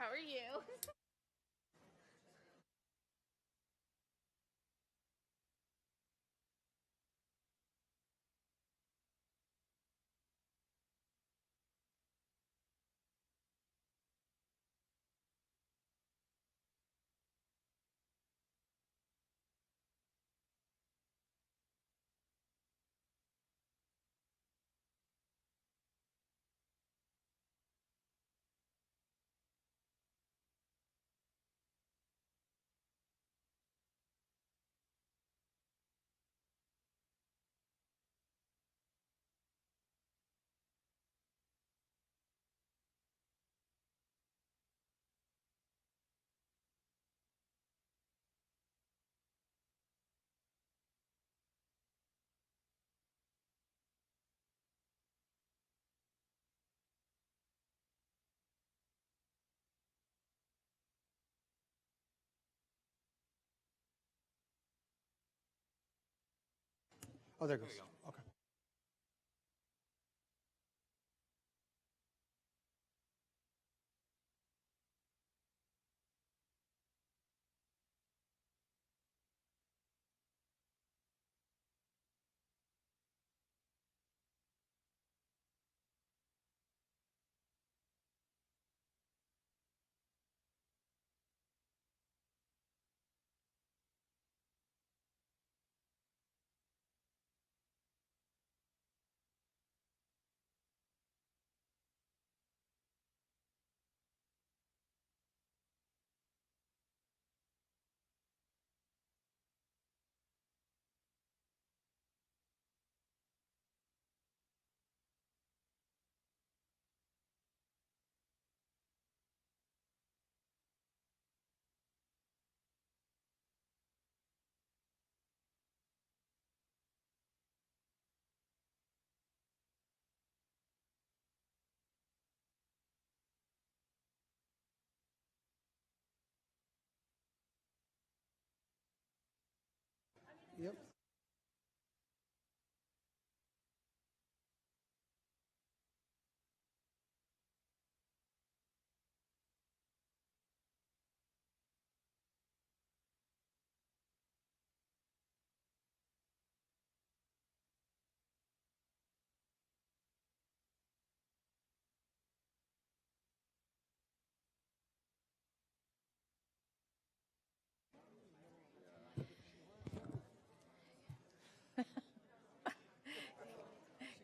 How are you? Oh, there it goes. Okay. Yep.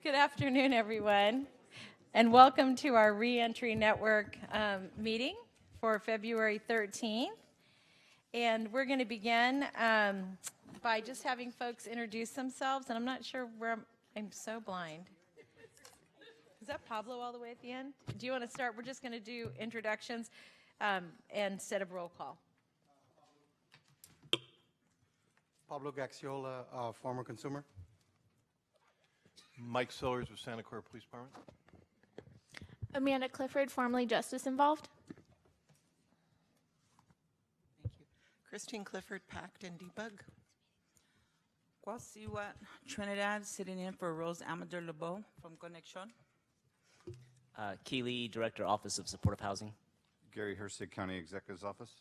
Good afternoon, everyone, and welcome to our Reentry Network meeting for February 13th. And we're going to begin by just having folks introduce themselves. And I'm not sure where I'm so blind. Is that Pablo all the way at the end? Do you want to start? We're just going to do introductions instead of roll call. Pablo Gaxiola, former consumer. Mike Sillers with Santa Clara Police Department. Amanda Clifford, formerly Justice Involved. Thank you. Christine Clifford, Pact and Debug. Kwasiwa Trinidad, sitting in for Rose Amador Lebeau from Connection. Keeley, Director, Office of Supportive Housing. Gary Hersig, County Executive's Office.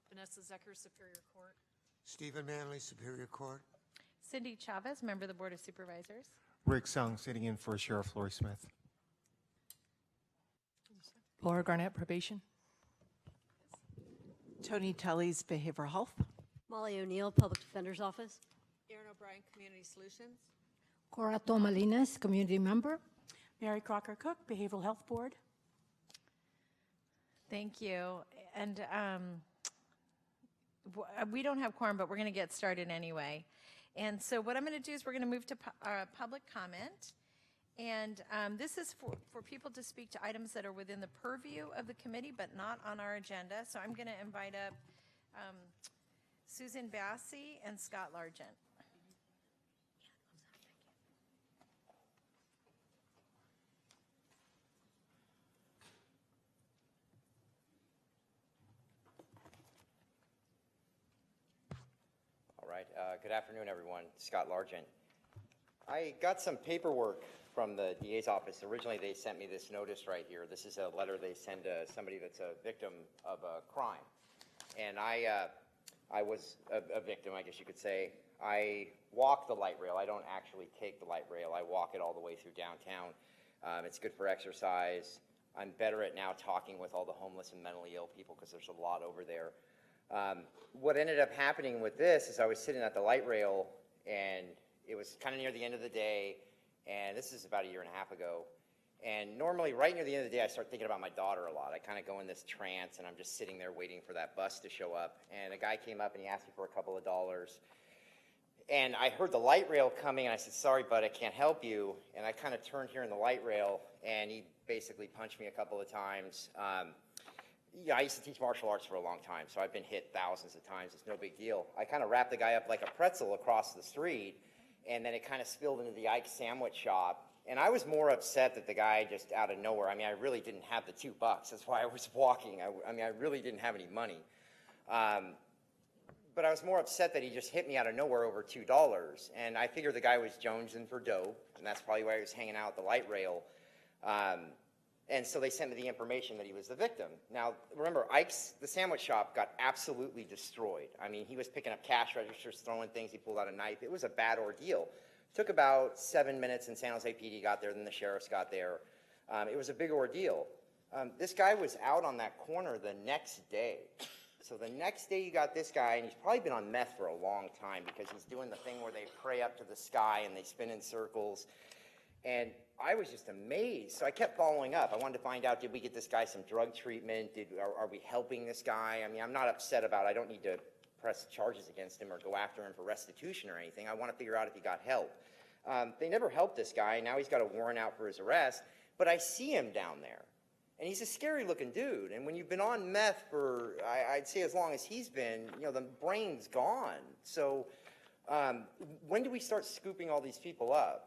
Vanessa Zecker, Superior Court. Stephen Manley, Superior Court. Cindy Chavez, member of the Board of Supervisors. Rick Sung, sitting in for Sheriff Lori Smith. Laura Garnett, Probation. Tony Tully's Behavioral Health. Molly O'Neill, Public Defender's Office. Erin O'Brien, Community Solutions. Cora Tomalinas, Community Member. Mary Crocker Cook, Behavioral Health Board. Thank you. And we don't have quorum, but we're going to get started anyway. And so what I'm going to do is we're going to move to public comment. And this is for people to speak to items that are within the purview of the committee, but not on our agenda. So I'm going to invite up Susan Bassey and Scott Largent. Good afternoon, everyone. Scott Largent. I got some paperwork from the DA's office. Originally, they sent me this notice right here. This is a letter they send to somebody that's a victim of a crime. And I was a victim, I guess you could say. I walk the light rail. I don't actually take the light rail. I walk it all the way through downtown. It's good for exercise. I'm better at now talking with all the homeless and mentally ill people because there's a lot over there. What ended up happening with this is I was sitting at the light rail, and it was kind of near the end of the day, and this is about 1.5 years ago. And normally, right near the end of the day, I start thinking about my daughter a lot. I kind of go in this trance, and I'm just sitting there waiting for that bus to show up. And a guy came up, and he asked me for a couple of dollars. And I heard the light rail coming, and I said, sorry, bud, I can't help you. And I kind of turned here in the light rail, and he basically punched me a couple of times. Yeah, I used to teach martial arts for a long time, so I've been hit thousands of times. It's no big deal. I kind of wrapped the guy up like a pretzel across the street, and then it kind of spilled into the Ike sandwich shop. And I was more upset that the guy just out of nowhere, I mean, I really didn't have the $2. That's why I was walking. I mean, I really didn't have any money. But I was more upset that he just hit me out of nowhere over $2. And I figured the guy was jonesing for dough, and that's probably why he was hanging out at the light rail. And so they sent me the information that he was the victim. Now, remember, Ike's, the sandwich shop, got absolutely destroyed. I mean, he was picking up cash registers, throwing things, he pulled out a knife. It was a bad ordeal. It took about 7 minutes, and San Jose PD got there, then the sheriffs got there. It was a big ordeal. This guy was out on that corner the next day. So the next day you got this guy, and he's probably been on meth for a long time because he's doing the thing where they pray up to the sky and they spin in circles. And I was just amazed. So I kept following up. I wanted to find out, did we get this guy some drug treatment? Are we helping this guy? I mean, I'm not upset about it. I don't need to press charges against him or go after him for restitution or anything. I want to figure out if he got help. They never helped this guy. Now he's got a warrant out for his arrest. But I see him down there. And he's a scary-looking dude. And when you've been on meth for, I'd say as long as he's been, you know, the brain's gone. So when do we start scooping all these people up?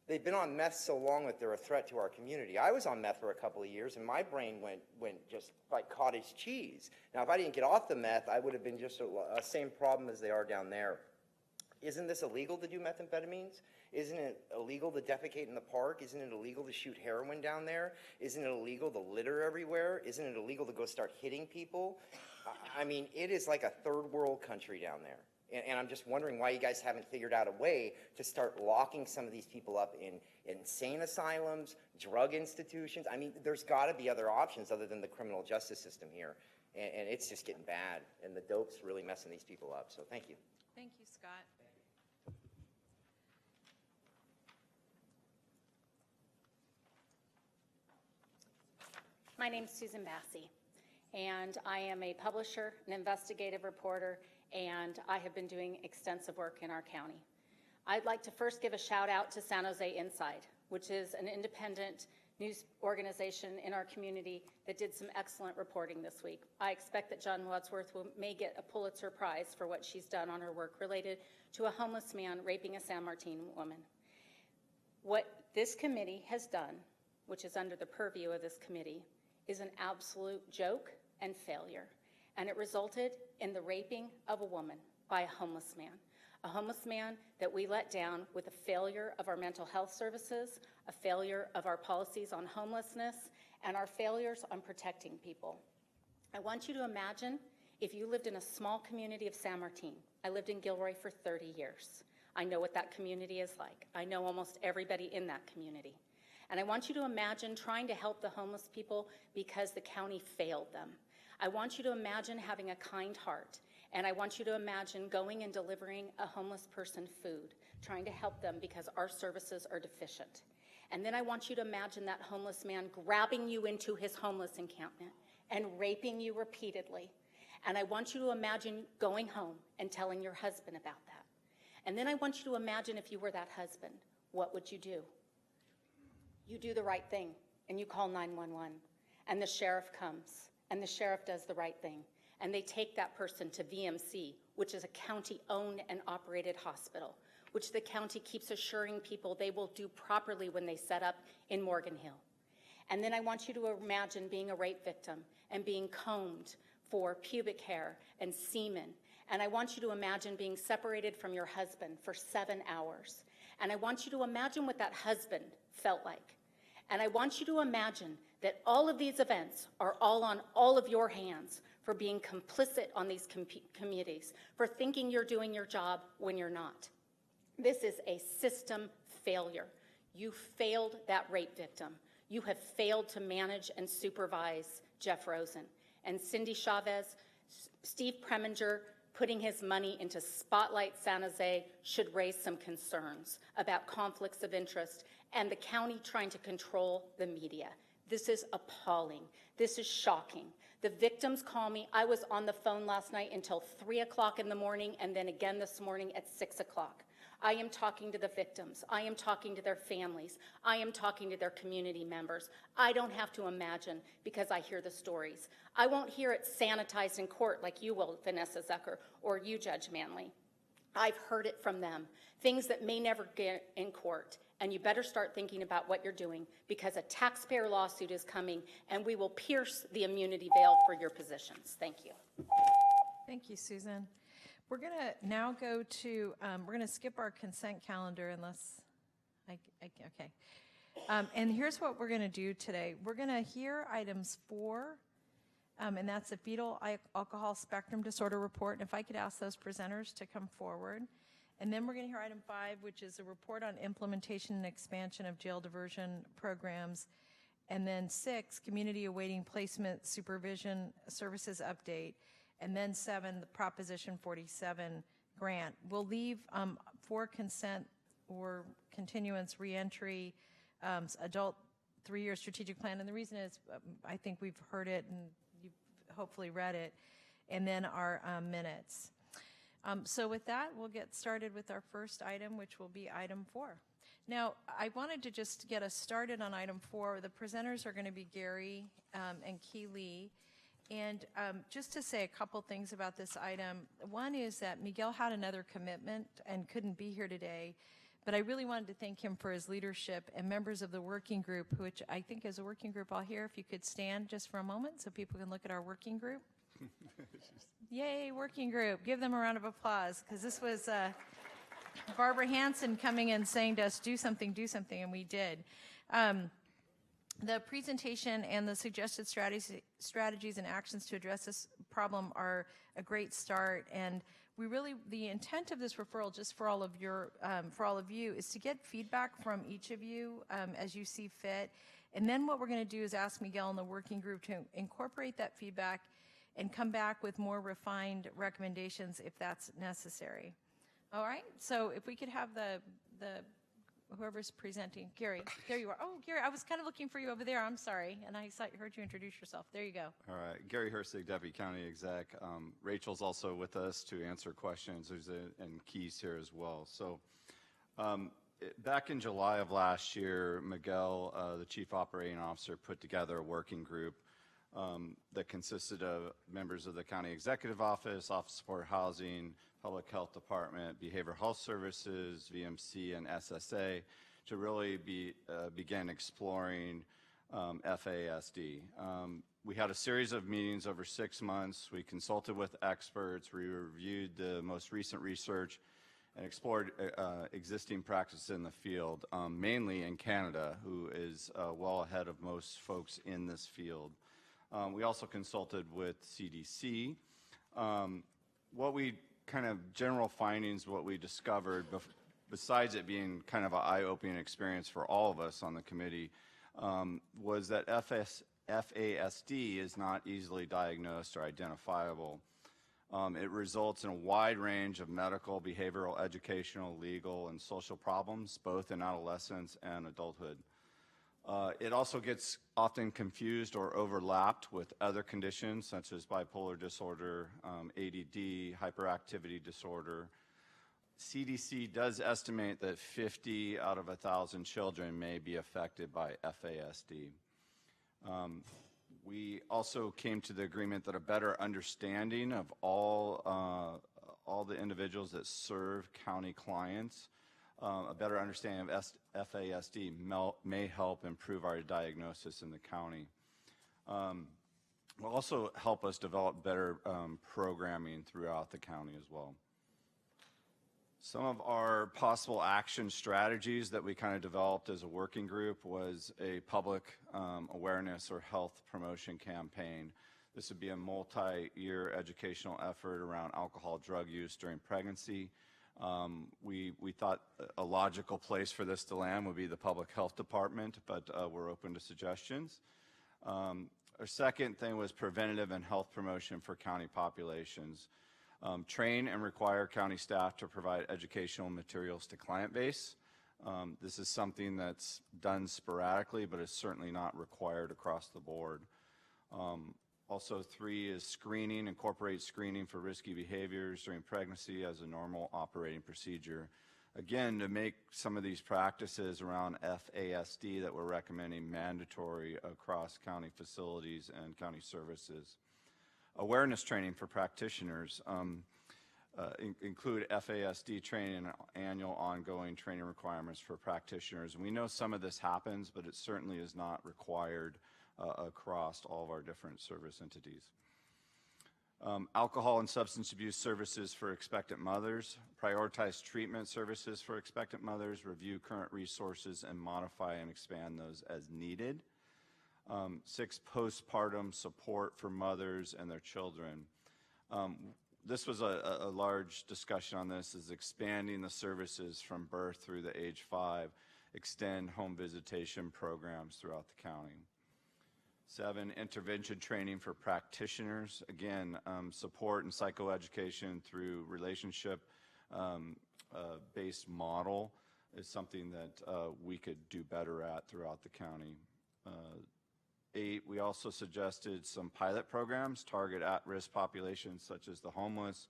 They've been on meth so long that they're a threat to our community. I was on meth for a couple of years, and my brain went just like cottage cheese. Now, if I didn't get off the meth, I would have been just a same problem as they are down there. Isn't this illegal to do methamphetamines? Isn't it illegal to defecate in the park? Isn't it illegal to shoot heroin down there? Isn't it illegal to litter everywhere? Isn't it illegal to go start hitting people? I mean, it is like a third world country down there. And I'm just wondering why you guys haven't figured out a way to start locking some of these people up in insane asylums, drug institutions. I mean, there's got to be other options other than the criminal justice system here. And it's just getting bad. And the dope's really messing these people up. So thank you. Thank you, Scott. My name's Susan Bassey, and I am a publisher, an investigative reporter, and I have been doing extensive work in our county. I'd like to first give a shout out to San Jose Inside, which is an independent news organization in our community that did some excellent reporting this week. I expect that John Wadsworth may get a Pulitzer Prize for what she's done on her work related to a homeless man raping a San Martin woman. What this committee has done, which is under the purview of this committee, is an absolute joke and failure. And it resulted in the raping of a woman by a homeless man that we let down with a failure of our mental health services, a failure of our policies on homelessness, and our failures on protecting people. I want you to imagine if you lived in a small community of San Martin. I lived in Gilroy for 30 years. I know what that community is like. I know almost everybody in that community. And I want you to imagine trying to help the homeless people because the county failed them. I want you to imagine having a kind heart, and I want you to imagine going and delivering a homeless person food, trying to help them because our services are deficient. And then I want you to imagine that homeless man grabbing you into his homeless encampment and raping you repeatedly. And I want you to imagine going home and telling your husband about that. And then I want you to imagine if you were that husband, what would you do? You do the right thing, and you call 911, and the sheriff comes, and the sheriff does the right thing, and they take that person to VMC, which is a county-owned and operated hospital, which the county keeps assuring people they will do properly when they set up in Morgan Hill. And then I want you to imagine being a rape victim and being combed for pubic hair and semen. And I want you to imagine being separated from your husband for 7 hours. And I want you to imagine what that husband felt like. And I want you to imagine that all of these events are all on all of your hands for being complicit on these communities, for thinking you're doing your job when you're not. This is a system failure. You failed that rape victim. You have failed to manage and supervise Jeff Rosen. And Cindy Chavez, Steve Preminger, putting his money into Spotlight San Jose should raise some concerns about conflicts of interest and the county trying to control the media. This is appalling. This is shocking. The victims call me. I was on the phone last night until 3 o'clock in the morning and then again this morning at 6 o'clock. I am talking to the victims. I am talking to their families. I am talking to their community members. I don't have to imagine because I hear the stories. I won't hear it sanitized in court like you will, Vanessa Zucker, or you, Judge Manley. I've heard it from them, things that may never get in court. And you better start thinking about what you're doing because a taxpayer lawsuit is coming and we will pierce the immunity veil for your positions. Thank you. Thank you, Susan. We're going to now go to, we're going to skip our consent calendar unless, okay. And here's what we're going to do today. We're going to hear items 4, and that's a fetal alcohol spectrum disorder report. And if I could ask those presenters to come forward. And then we're going to hear item 5, which is a report on implementation and expansion of jail diversion programs. And then 6, community awaiting placement supervision services update. And then 7, the Proposition 47 grant. We'll leave for consent or continuance reentry, adult 3-year strategic plan. And the reason is I think we've heard it and you've hopefully read it. And then our minutes. So with that, we'll get started with our first item, which will be item 4. Now, I wanted to just get us started on item 4. The presenters are going to be Gary and Key Lee. And just to say a couple things about this item. One is that Miguel had another commitment and couldn't be here today. But I really wanted to thank him for his leadership and members of the working group, which I think is a working group all here. If you could stand just for a moment so people can look at our working group. Yay, working group. Give them a round of applause, because this was Barbara Hansen coming in saying to us, do something, and we did. The presentation and the suggested strategies and actions to address this problem are a great start, and we really, the intent of this referral, just for all of you, is to get feedback from each of you as you see fit. And then what we're going to do is ask Miguel and the working group to incorporate that feedback and come back with more refined recommendations if that's necessary. All right, so if we could have the whoever's presenting. Gary, there you are. Oh, Gary, I was kind of looking for you over there. I'm sorry, and I heard you introduce yourself. There you go. All right, Gary Hersig, Deputy County Exec. Rachel's also with us to answer questions, and Keys here as well. So back in July of last year, Miguel, the Chief Operating Officer, put together a working group that consisted of members of the County Executive Office, Office of Support Housing, Public Health Department, Behavioral Health Services, VMC, and SSA to really begin exploring FASD. We had a series of meetings over 6 months. We consulted with experts. We reviewed the most recent research and explored existing practices in the field, mainly in Canada, who is well ahead of most folks in this field. We also consulted with CDC. What we general findings, what we discovered, besides it being kind of an eye-opening experience for all of us on the committee, was that FASD is not easily diagnosed or identifiable. It results in a wide range of medical, behavioral, educational, legal, and social problems, both in adolescence and adulthood. It also gets often confused or overlapped with other conditions such as bipolar disorder, ADD, hyperactivity disorder. CDC does estimate that 50 out of 1,000 children may be affected by FASD. We also came to the agreement that a better understanding of all the individuals that serve county clients, a better understanding of FASD may help improve our diagnosis in the county. Will also help us develop better programming throughout the county as well. Some of our possible action strategies that we kind of developed as a working group was a public awareness or health promotion campaign. This would be a multi-year educational effort around alcohol drug use during pregnancy. We thought a logical place for this to land would be the public health department, but we're open to suggestions. Our second thing was preventative and health promotion for county populations. Train and require county staff to provide educational materials to client base. This is something that's done sporadically, but is certainly not required across the board. Also, 3 is screening, incorporate screening for risky behaviors during pregnancy as a normal operating procedure. Again, to make some of these practices around FASD that we're recommending mandatory across county facilities and county services. Awareness training for practitioners include FASD training and annual ongoing training requirements for practitioners. We know some of this happens, but it certainly is not required across all of our different service entities. Alcohol and substance abuse services for expectant mothers, prioritize treatment services for expectant mothers, review current resources, and modify and expand those as needed. 6, postpartum support for mothers and their children. This was a large discussion on this, is expanding the services from birth through the age 5, extend home visitation programs throughout the county. 7, intervention training for practitioners. Again, support and psychoeducation through relationship based model is something that we could do better at throughout the county. 8, we also suggested some pilot programs, target at-risk populations such as the homeless,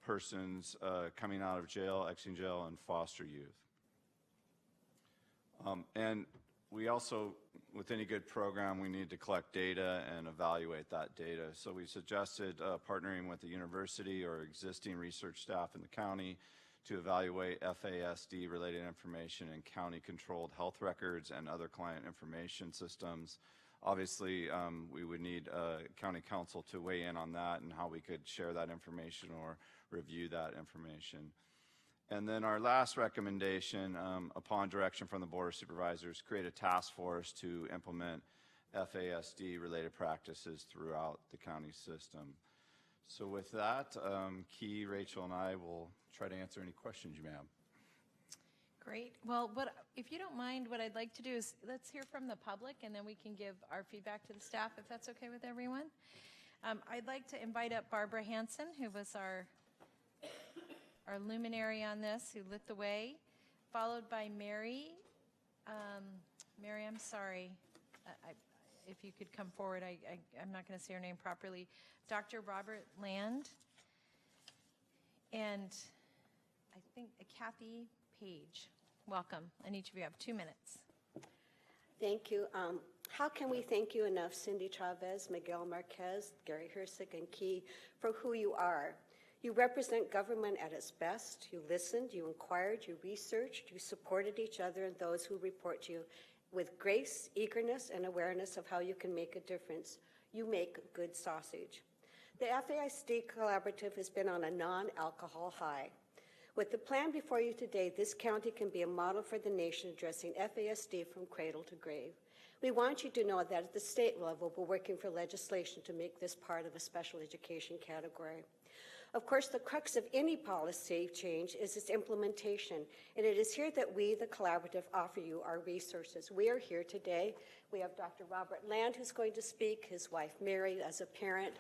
persons coming out of jail, exiting jail, and foster youth. And we also, with any good program, we need to collect data and evaluate that data. So we suggested partnering with the university or existing research staff in the county to evaluate FASD-related information in county-controlled health records and other client information systems. Obviously, we would need county council to weigh in on that and how we could share that information or review that information. And then our last recommendation, upon direction from the Board of Supervisors, create a task force to implement FASD-related practices throughout the county system. So with that, Key, Rachel, and I will try to answer any questions you may have. Great. Well, if you don't mind, what I'd like to do is let's hear from the public, and then we can give our feedback to the staff, if that's okay with everyone. I'd like to invite up Barbara Hansen, who was our luminary on this, who lit the way, followed by Mary. Mary, I'm sorry. If you could come forward, I'm not going to say her name properly. Dr. Robert Land, and I think Kathy Page. Welcome, and each of you have 2 minutes. Thank you. How can we thank you enough, Cindy Chavez, Miguel Marquez, Gary Hersick, and Key, for who you are? You represent government at its best. You listened, you inquired, you researched, you supported each other and those who report to you with grace, eagerness, and awareness of how you can make a difference. You make good sausage. The FASD Collaborative has been on a non-alcohol high. With the plan before you today, this county can be a model for the nation addressing FASD from cradle to grave. We want you to know that at the state level, we're working for legislation to make this part of a special education category. Of course, the crux of any policy change is its implementation, and it is here that we, the Collaborative, offer you our resources. We are here today. We have Dr. Robert Land, who's going to speak, his wife Mary as a parent.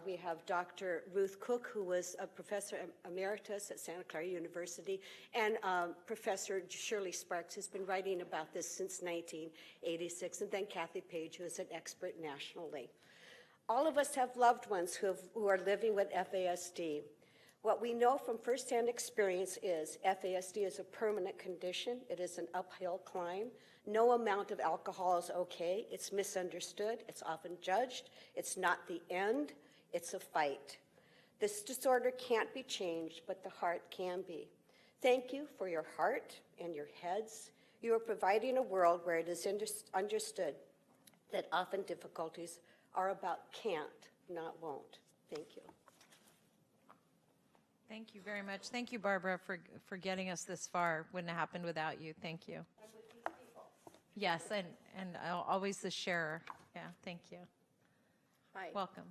We have Dr. Ruth Cook, who was a professor emeritus at Santa Clara University, and Professor Shirley Sparks, who's been writing about this since 1986, and then Kathy Page, who is an expert nationally. All of us have loved ones who are living with FASD. What we know from firsthand experience is FASD is a permanent condition. It is an uphill climb. No amount of alcohol is okay. It's misunderstood. It's often judged. It's not the end. It's a fight. This disorder can't be changed, but the heart can be. Thank you for your heart and your heads. You are providing a world where it is understood that often difficulties are about can't, not won't. Thank you. Thank you very much. Thank you, Barbara, for getting us this far. Wouldn't have happened without you. Thank you. Yes, and always the sharer. Yeah, thank you. Hi. Welcome.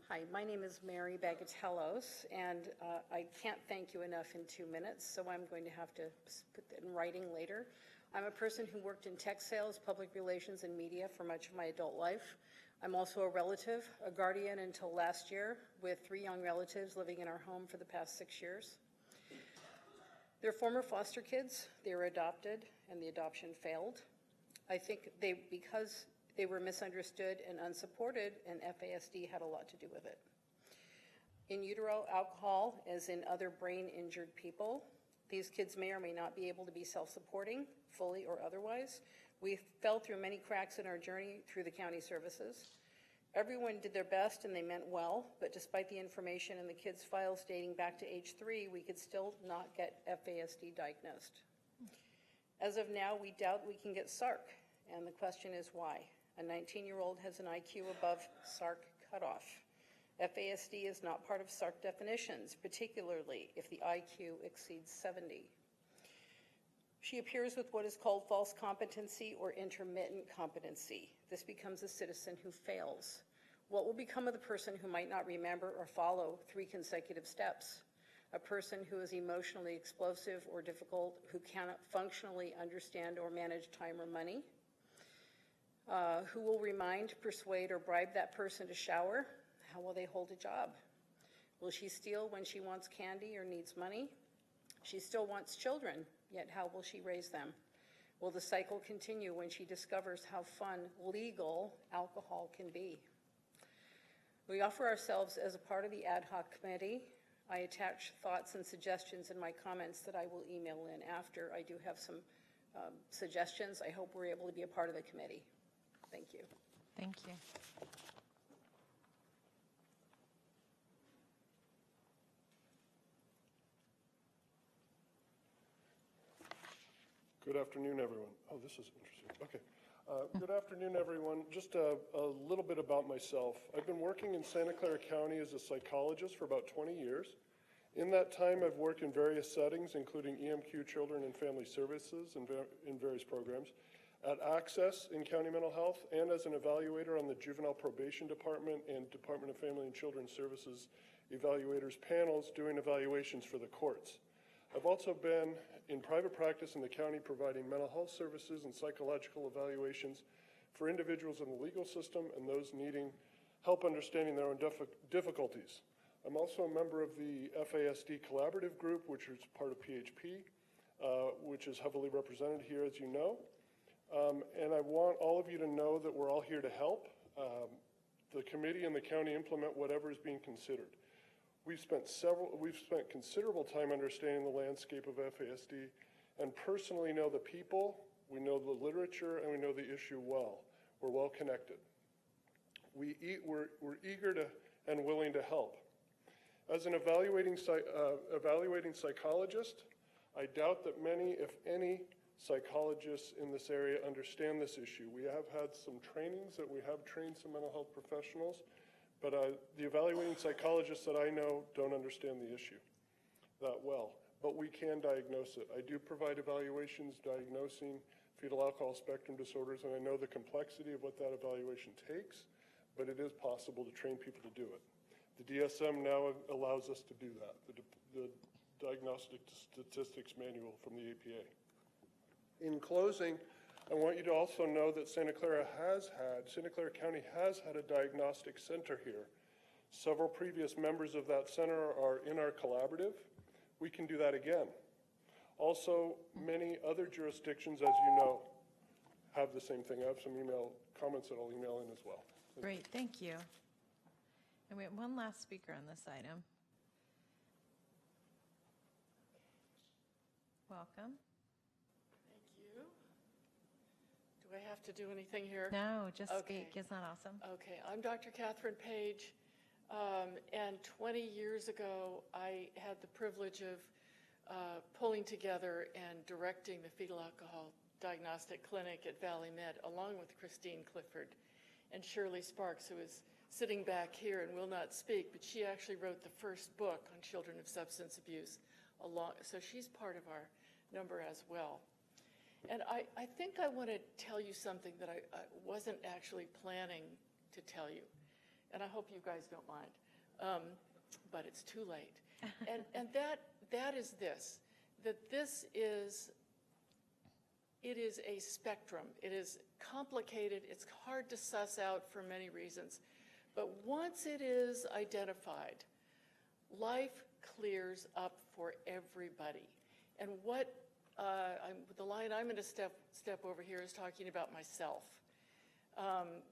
Hi, my name is Mary Bagatellos, and I can't thank you enough in 2 minutes, so I'm going to have to put that in writing later. I'm a person who worked in tech sales, public relations, and media for much of my adult life. I'm also a relative, a guardian until last year, with 3 young relatives living in our home for the past 6 years. They're former foster kids. They were adopted, and the adoption failed. I think because they were misunderstood and unsupported, and FASD had a lot to do with it. In utero alcohol, as in other brain-injured people, these kids may or may not be able to be self-supporting, fully or otherwise. We fell through many cracks in our journey through the county services. Everyone did their best and they meant well, but despite the information in the kids' files dating back to age 3, we could still not get FASD diagnosed. As of now, we doubt we can get SARC, and the question is why? A 19-year-old has an IQ above SARC cutoff. FASD is not part of SARC definitions, particularly if the IQ exceeds 70. She appears with what is called false competency or intermittent competency. This becomes a citizen who fails. What will become of the person who might not remember or follow 3 consecutive steps? A person who is emotionally explosive or difficult, who cannot functionally understand or manage time or money? Who will remind, persuade, or bribe that person to shower? How will they hold a job? Will she steal when she wants candy or needs money? She still wants children, yet how will she raise them? Will the cycle continue when she discovers how fun legal alcohol can be? We offer ourselves as a part of the ad hoc committee. I attach thoughts and suggestions in my comments that I will email in after. I do have some suggestions. I hope we're able to be a part of the committee. Thank you. Thank you. Good afternoon, everyone. Oh, this is interesting. Okay. Good afternoon, everyone. Just a little bit about myself. I've been working in Santa Clara County as a psychologist for about 20 years. In that time, I've worked in various settings, including EMQ Children and Family Services in various programs, at Access in County Mental Health, and as an evaluator on the Juvenile Probation Department and Department of Family and Children's Services evaluators panels doing evaluations for the courts. I've also been in private practice in the county providing mental health services and psychological evaluations for individuals in the legal system and those needing help understanding their own difficulties. I'm also a member of the FASD Collaborative Group, which is part of PHP, which is heavily represented here, as you know. And I want all of you to know that we're all here to help the committee and the county implement whatever is being considered. We've spent considerable time understanding the landscape of FASD and personally know the people, we know the literature, and we know the issue well. We're well connected. We're eager to and willing to help. As an evaluating psychologist, I doubt that many, if any, psychologists in this area understand this issue. We have had some trainings that we have trained some mental health professionals, but the evaluating psychologists that I know don't understand the issue that well, but we can diagnose it. I do provide evaluations diagnosing fetal alcohol spectrum disorders, and I know the complexity of what that evaluation takes, but it is possible to train people to do it. The DSM now allows us to do that, the Diagnostic Statistics Manual from the APA. In closing, I want you to also know that Santa Clara County has had a diagnostic center here. Several previous members of that center are in our collaborative. We can do that again. Also, many other jurisdictions, as you know, have the same thing. I have some comments that I'll email in as well. Great, thank you. And we have one last speaker on this item. Welcome. Do I have to do anything here? No, just Okay. speak. Isn't that awesome? Okay, I'm Dr. Catherine Page, and 20 years ago, I had the privilege of pulling together and directing the fetal alcohol diagnostic clinic at Valley Med, along with Christine Clifford and Shirley Sparks, who is sitting back here and will not speak, but she actually wrote the first book on children of substance abuse, so she's part of our number as well. And I think I want to tell you something that I wasn't actually planning to tell you, and I hope you guys don't mind, but it's too late. And that is this, that it is a spectrum. It is complicated. It's hard to suss out for many reasons. But once it is identified, life clears up for everybody. And what the line I'm going to step over here is talking about myself,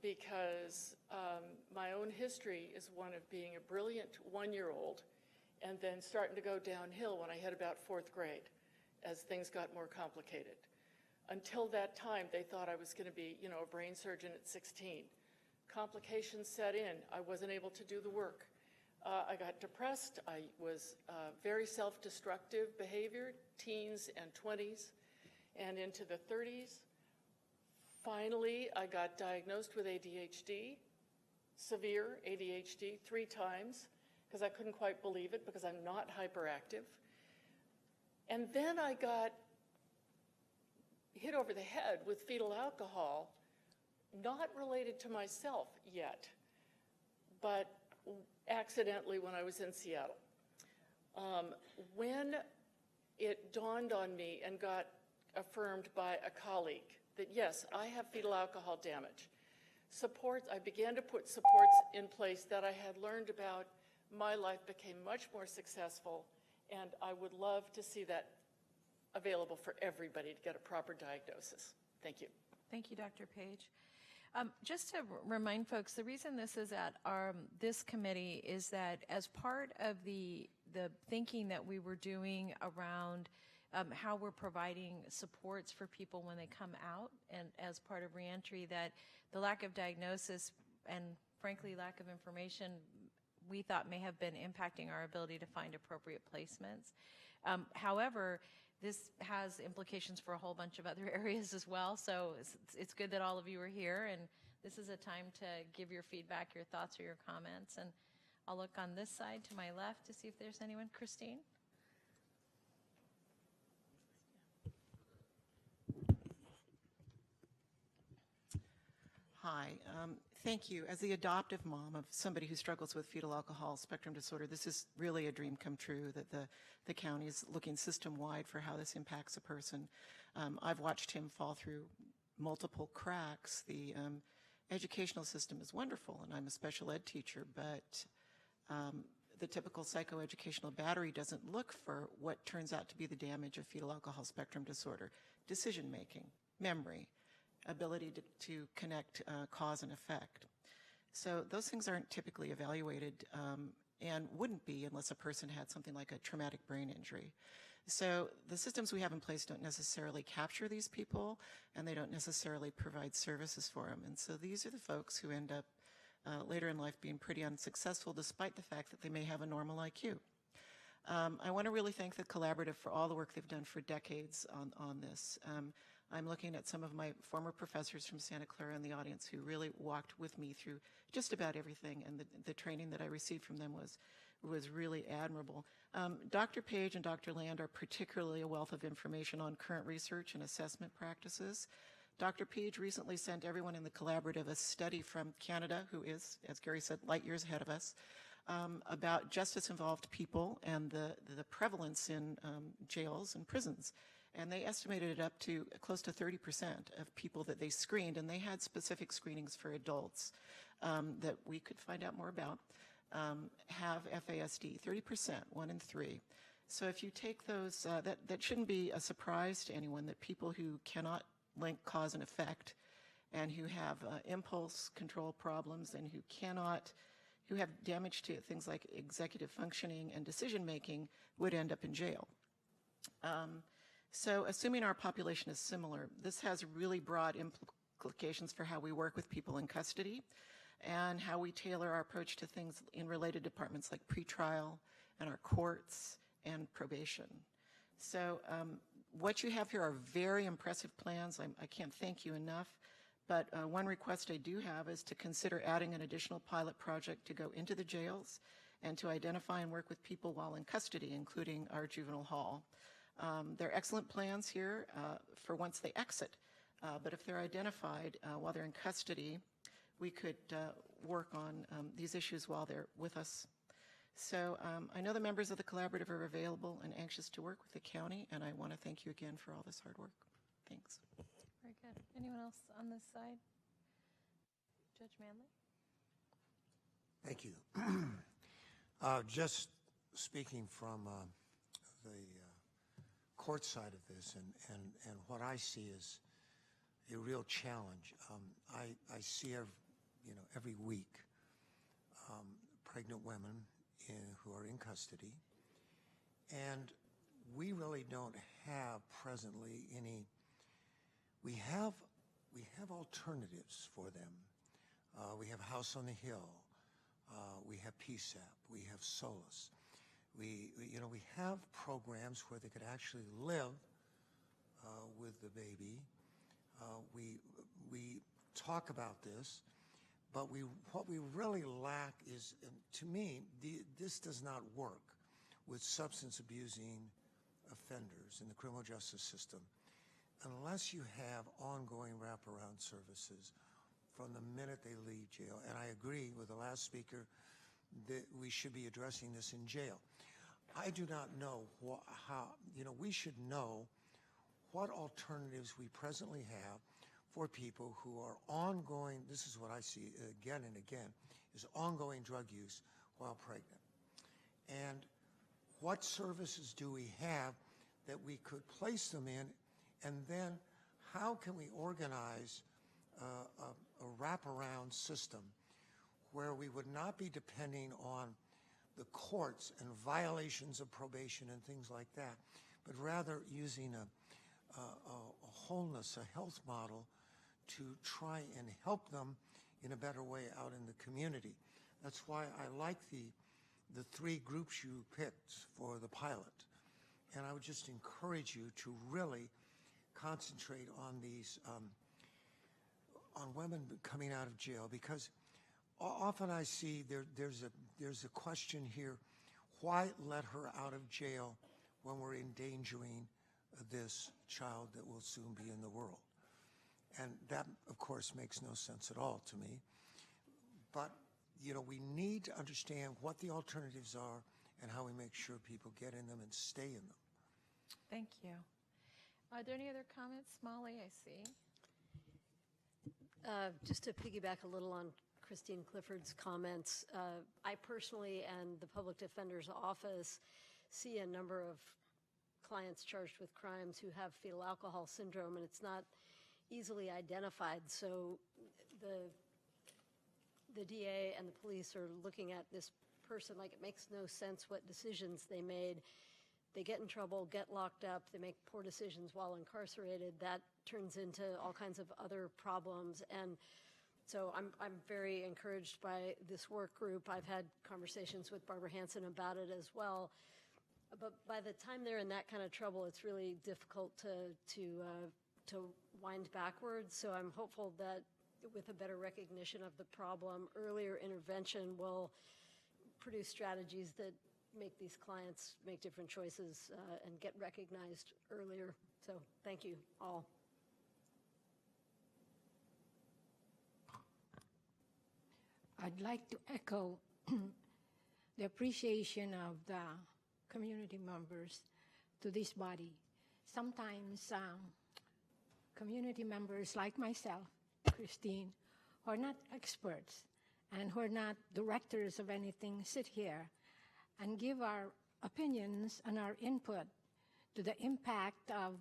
because my own history is one of being a brilliant one-year-old and then starting to go downhill when I hit about 4th grade as things got more complicated. Until that time, they thought I was going to be, a brain surgeon at 16. Complications set in. I wasn't able to do the work. I got depressed. I was very self-destructive behavior, teens and 20s, and into the 30s. Finally, I got diagnosed with ADHD, severe ADHD, 3 times, because I couldn't quite believe it, because I'm not hyperactive. And then I got hit over the head with fetal alcohol, not related to myself yet, but accidentally when I was in Seattle. When it dawned on me and got affirmed by a colleague that yes, I have fetal alcohol damage, I began to put supports in place that I had learned about. My life became much more successful, and I would love to see that available for everybody to get a proper diagnosis. Thank you. Thank you, Dr. Page. Just to remind folks, the reason this is at this committee is that as part of the thinking that we were doing around how we're providing supports for people when they come out and as part of reentry, that the lack of diagnosis and frankly lack of information we thought may have been impacting our ability to find appropriate placements. However, this has implications for a whole bunch of other areas as well, so it's good that all of you are here, and this is a time to give your feedback, your thoughts, or your comments. And I'll look on this side to my left to see if there's anyone. Christine? Hi, thank you. As the adoptive mom of somebody who struggles with fetal alcohol spectrum disorder, this is really a dream come true that the county is looking system-wide for how this impacts a person. I've watched him fall through multiple cracks. The educational system is wonderful, and I'm a special ed teacher, but the typical psychoeducational battery doesn't look for what turns out to be the damage of fetal alcohol spectrum disorder: decision-making, memory, ability to connect cause and effect. So those things aren't typically evaluated and wouldn't be unless a person had something like a traumatic brain injury. So the systems we have in place don't necessarily capture these people, and they don't necessarily provide services for them. And so these are the folks who end up later in life being pretty unsuccessful, despite the fact that they may have a normal IQ. I want to really thank the Collaborative for all the work they've done for decades on this. I'm looking at some of my former professors from Santa Clara in the audience who really walked with me through just about everything, and the training that I received from them was really admirable. Dr. Page and Dr. Land are particularly a wealth of information on current research and assessment practices. Dr. Page recently sent everyone in the Collaborative a study from Canada, who is, as Gary said, light years ahead of us, about justice-involved people and the prevalence in jails and prisons. And they estimated it up to close to 30% of people that they screened, and they had specific screenings for adults that we could find out more about, have FASD, 30%, 1 in 3. So if you take those, that shouldn't be a surprise to anyone, that people who cannot link cause and effect and who have impulse control problems and who have damage to things like executive functioning and decision making would end up in jail. So assuming our population is similar, this has really broad implications for how we work with people in custody and how we tailor our approach to things in related departments like pretrial and our courts and probation. So what you have here are very impressive plans. I can't thank you enough, But one request I do have is to consider adding an additional pilot project to go into the jails and to identify and work with people while in custody, including our juvenile hall. There are excellent plans here for once they exit, but if they're identified while they're in custody, we could work on these issues while they're with us. So I know the members of the collaborative are available and anxious to work with the county, and I want to thank you again for all this hard work. Thanks. Very good. Anyone else on this side? Judge Manley? Thank you. Just speaking from the court side of this, and what I see is a real challenge. I see every week pregnant women who are in custody, and we really don't have presently any. We have alternatives for them. We have House on the Hill. We have PSAP. We have Solace. We have programs where they could actually live with the baby. We talk about this, but what we really lack is, to me, this does not work with substance abusing offenders in the criminal justice system unless you have ongoing wraparound services from the minute they leave jail. And I agree with the last speaker that we should be addressing this in jail. I do not know how, we should know what alternatives we presently have for people who are ongoing, this is what I see again and again, is ongoing drug use while pregnant. And what services do we have that we could place them in, and then how can we organize a wraparound system where we would not be depending on the courts and violations of probation and things like that, but rather using a wholeness, a health model to try and help them in a better way out in the community. That's why I like the three groups you picked for the pilot. And I would just encourage you to really concentrate on these, on women coming out of jail, because often I see there's a question here, why let her out of jail when we're endangering this child that will soon be in the world? And that, of course, makes no sense at all to me. But, we need to understand what the alternatives are and how we make sure people get in them and stay in them. Thank you. Are there any other comments? Molly, I see. Just to piggyback a little on Christine Clifford's comments, I personally and the Public Defender's Office see a number of clients charged with crimes who have fetal alcohol syndrome, and it's not easily identified. So the DA and the police are looking at this person like it makes no sense what decisions they made. They get in trouble, get locked up, they make poor decisions while incarcerated. That turns into all kinds of other problems. And so I'm very encouraged by this work group. I've had conversations with Barbara Hansen about it as well. But by the time they're in that kind of trouble, it's really difficult to wind backwards. So I'm hopeful that with a better recognition of the problem, earlier intervention will produce strategies that make these clients make different choices and get recognized earlier. So thank you all. I'd like to echo the appreciation of the community members to this body. Sometimes community members like myself, Christine, who are not experts and who are not directors of anything, sit here and give our opinions and our input to the impact of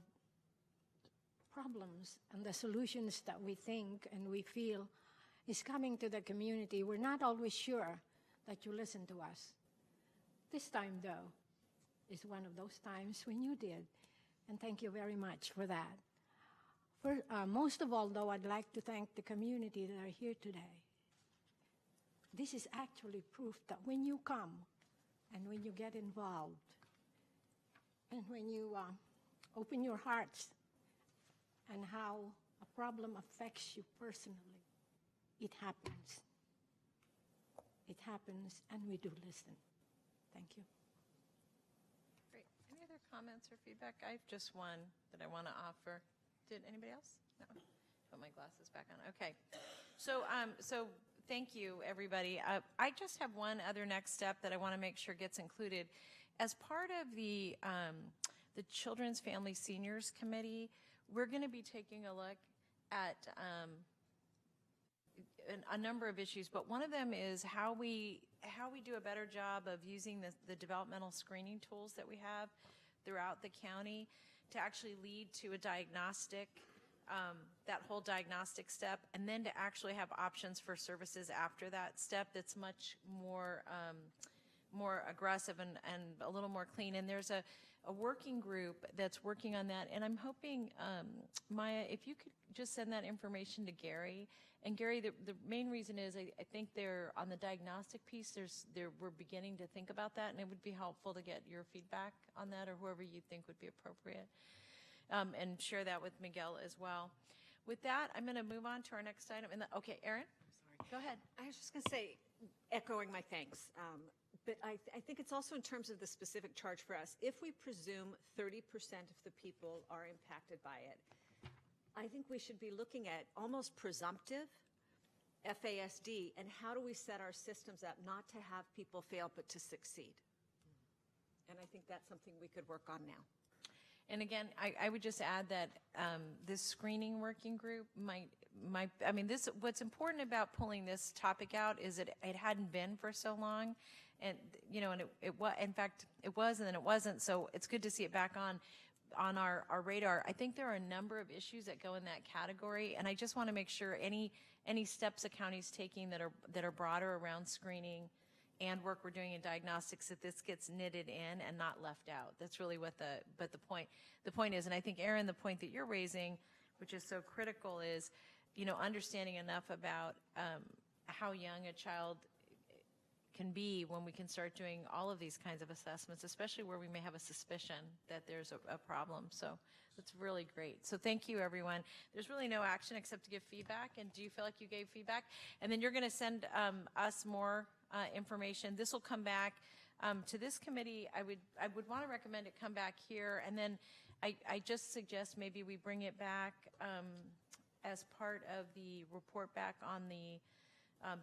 problems and the solutions that we think and we feel is coming to the community. We're not always sure that you listen to us. This time, though, is one of those times when you did, and thank you very much for that. Most of all, though, I'd like to thank the community that are here today. This is actually proof that when you come and when you get involved and when you open your hearts and how a problem affects you personally, it happens. It happens, and we do listen. Thank you. Great. Any other comments or feedback? I have just one that I want to offer. Did anybody else? No. Put my glasses back on. Okay. So thank you, everybody. I just have one other next step that I want to make sure gets included. As part of the Children's Family Seniors Committee, we're going to be taking a look at a number of issues, but one of them is how we do a better job of using the developmental screening tools that we have throughout the county to actually lead to a diagnostic, that whole diagnostic step, and then to actually have options for services after that step that's much more aggressive and a little more clean. And there's a working group that's working on that, and I'm hoping, Maya, if you could just send that information to Gary. And Gary, the main reason is I think they're on the diagnostic piece, we're beginning to think about that, and it would be helpful to get your feedback on that, or whoever you think would be appropriate, and share that with Miguel as well. With that, I'm going to move on to our next item. Okay, Erin? Sorry. Go ahead. I was just going to say, echoing my thanks, but I think it's also in terms of the specific charge for us. If we presume 30% of the people are impacted by it, I think we should be looking at almost presumptive FASD, and how do we set our systems up not to have people fail but to succeed? And I think that's something we could work on now. And again, I would just add that this screening working group what's important about pulling this topic out is that it hadn't been for so long, and it was, in fact, it was, and then it wasn't. So it's good to see it back on our radar. I think there are a number of issues that go in that category, and I just want to make sure any steps a county's taking that are broader around screening and work we're doing in diagnostics, that this gets knitted in and not left out. That's really what the point is. And I think, Erin, the point that you're raising, which is so critical, is understanding enough about how young a child can be when we can start doing all of these kinds of assessments, especially where we may have a suspicion that there's a problem. So that's really great. So thank you, everyone. There's really no action except to give feedback. And do you feel like you gave feedback? And then you're going to send us more information. This will come back to this committee. I would want to recommend it come back here. And then I just suggest maybe we bring it back as part of the report back on the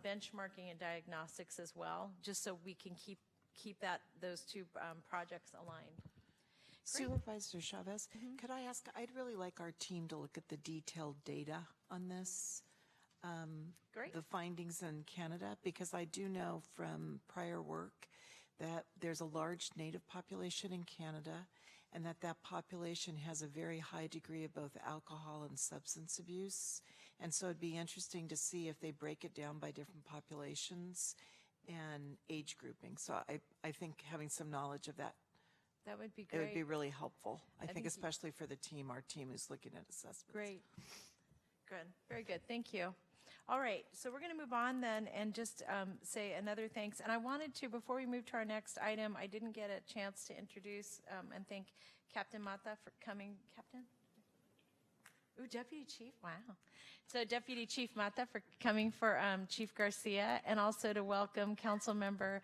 benchmarking and diagnostics as well, just so we can keep those two projects aligned. Great. Supervisor Chavez, could I ask, I'd really like our team to look at the detailed data on this, Great. The findings in Canada, because I do know from prior work that there's a large Native population in Canada, and that population has a very high degree of both alcohol and substance abuse. And so it'd be interesting to see if they break it down by different populations and age grouping. So I think having some knowledge of that, would be great. It would be really helpful. I think especially for the team, our team who's looking at assessments. Great. Good. Very good. Thank you. All right. So we're going to move on then and just say another thanks. And I wanted to, before we move to our next item, I didn't get a chance to introduce and thank Captain Mata for coming. Captain? Ooh, Deputy Chief. Wow. So Deputy Chief Mata for coming for Chief Garcia, and also to welcome Council Member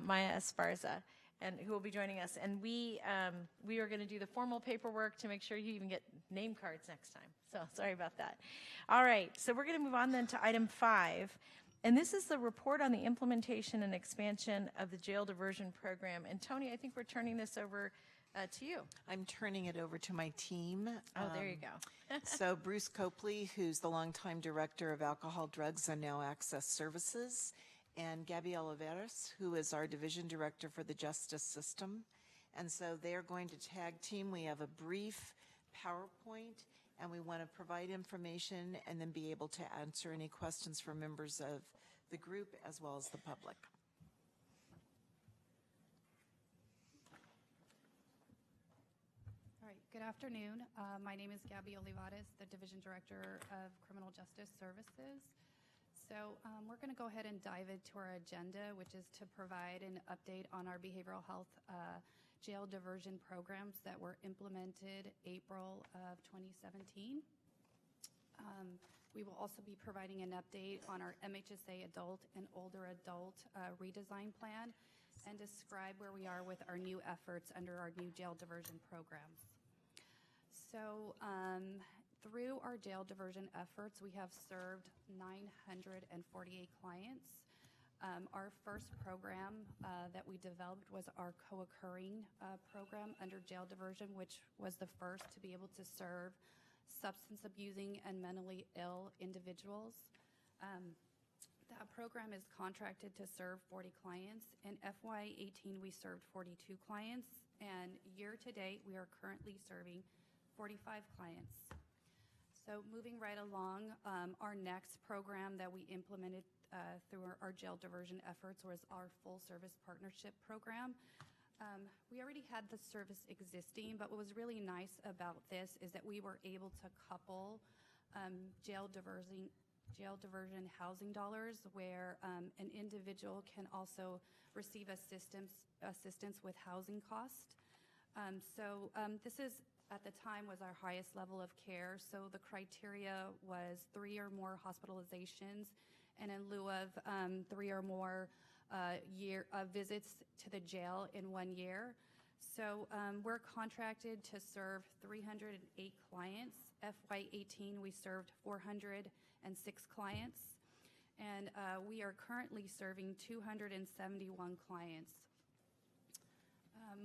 Maya Esparza, and who will be joining us. And we are going to do the formal paperwork to make sure you even get name cards next time. So sorry about that. All right, so we're going to move on then to item 5. And this is the report on the implementation and expansion of the jail diversion program. And Tony, I think we're turning this over to you. I'm turning it over to my team. Oh, there you go. So Bruce Copley, who's the longtime director of Alcohol, Drugs, and Now Access Services, and Gabby Oliveras, who is our division director for the justice system. And so they're going to tag team. We have a brief PowerPoint, and we want to provide information and then be able to answer any questions from members of the group as well as the public. All right, good afternoon. My name is Gabby Olivares, the Division Director of Criminal Justice Services. So we're going to go ahead and dive into our agenda, which is to provide an update on our behavioral health jail diversion programs that were implemented April of 2017. We will also be providing an update on our MHSA adult and older adult redesign plan and describe where we are with our new efforts under our new jail diversion programs. So through our jail diversion efforts, we have served 948 clients. Our first program that we developed was our co-occurring program under jail diversion, which was the first to be able to serve substance abusing and mentally ill individuals. That program is contracted to serve 40 clients. In FY18, we served 42 clients, and year to date, we are currently serving 45 clients. So moving right along, our next program that we implemented through our jail diversion efforts was our full service partnership program. We already had the service existing, but what was really nice about this is that we were able to couple jail diversion housing dollars where an individual can also receive assistance with housing cost. This is, at the time, was our highest level of care. So the criteria was 3 or more hospitalizations, and in lieu of 3 or more visits to the jail in 1 year. So we're contracted to serve 308 clients. FY18, we served 406 clients, and we are currently serving 271 clients.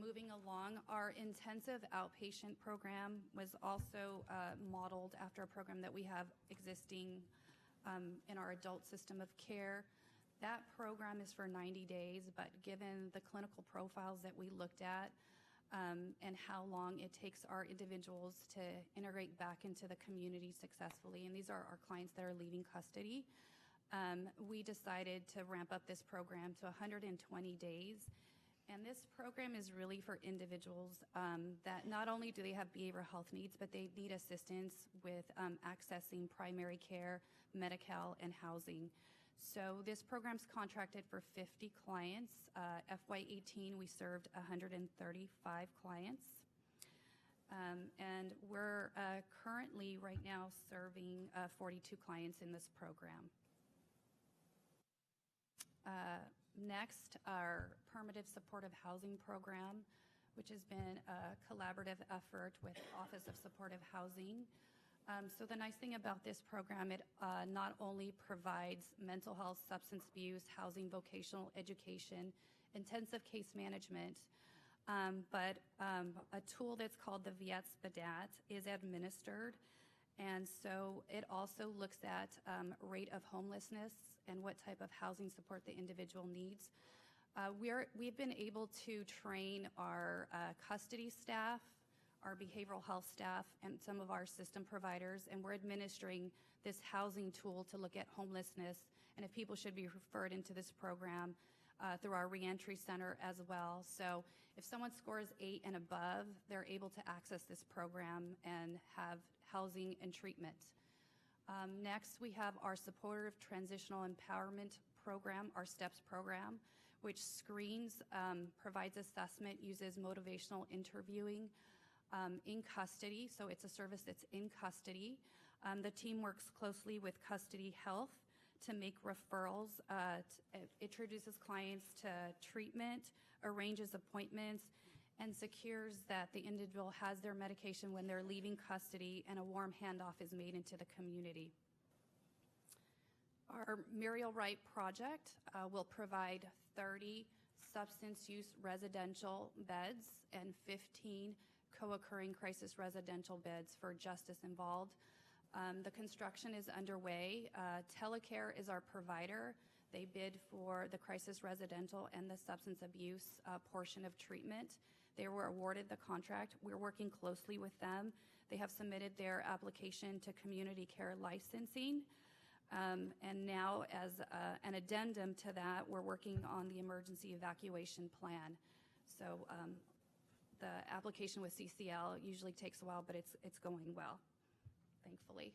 Moving along, our intensive outpatient program was also modeled after a program that we have existing in our adult system of care. That program is for 90 days, but given the clinical profiles that we looked at and how long it takes our individuals to integrate back into the community successfully, and these are our clients that are leaving custody, we decided to ramp up this program to 120 days. And this program is really for individuals that not only do they have behavioral health needs, but they need assistance with accessing primary care, Medi-Cal, and housing. So this program's contracted for 50 clients. FY18, we served 135 clients. And we're currently right now serving 42 clients in this program. Next, our permanent supportive housing program, which has been a collaborative effort with Office of Supportive Housing. So the nice thing about this program, it not only provides mental health, substance abuse, housing, vocational education, intensive case management, but a tool that's called the VIETS-BDAT is administered. And so it also looks at rate of homelessness and what type of housing support the individual needs. We've been able to train our custody staff, our behavioral health staff, and some of our system providers, and we're administering this housing tool to look at homelessness and if people should be referred into this program through our reentry center as well. So if someone scores 8 and above, they're able to access this program and have housing and treatment. Next, we have our supportive transitional empowerment program, our STEPS program, which screens, provides assessment, uses motivational interviewing in custody. So it's a service that's in custody. The team works closely with custody health to make referrals. It introduces clients to treatment, arranges appointments, and secures that the individual has their medication when they're leaving custody, and a warm handoff is made into the community. Our Muriel Wright project will provide 30 substance use residential beds and 15 co-occurring crisis residential beds for justice involved. The construction is underway. Telecare is our provider. They bid for the crisis residential and the substance abuse portion of treatment. They were awarded the contract. We're working closely with them. They have submitted their application to community care licensing. And now, as an addendum to that, we're working on the emergency evacuation plan. So the application with CCL usually takes a while, but it's going well, thankfully.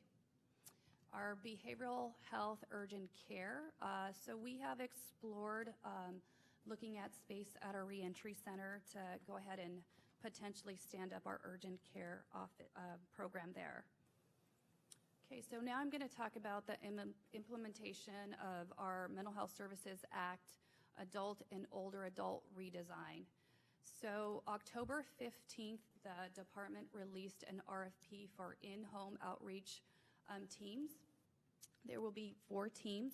Our behavioral health urgent care. So we have explored looking at space at our reentry center to go ahead and potentially stand up our urgent care program there. Okay, so now I'm going to talk about the implementation of our Mental Health Services Act adult and older adult redesign. So October 15th, the department released an RFP for in-home outreach teams. There will be 4 teams.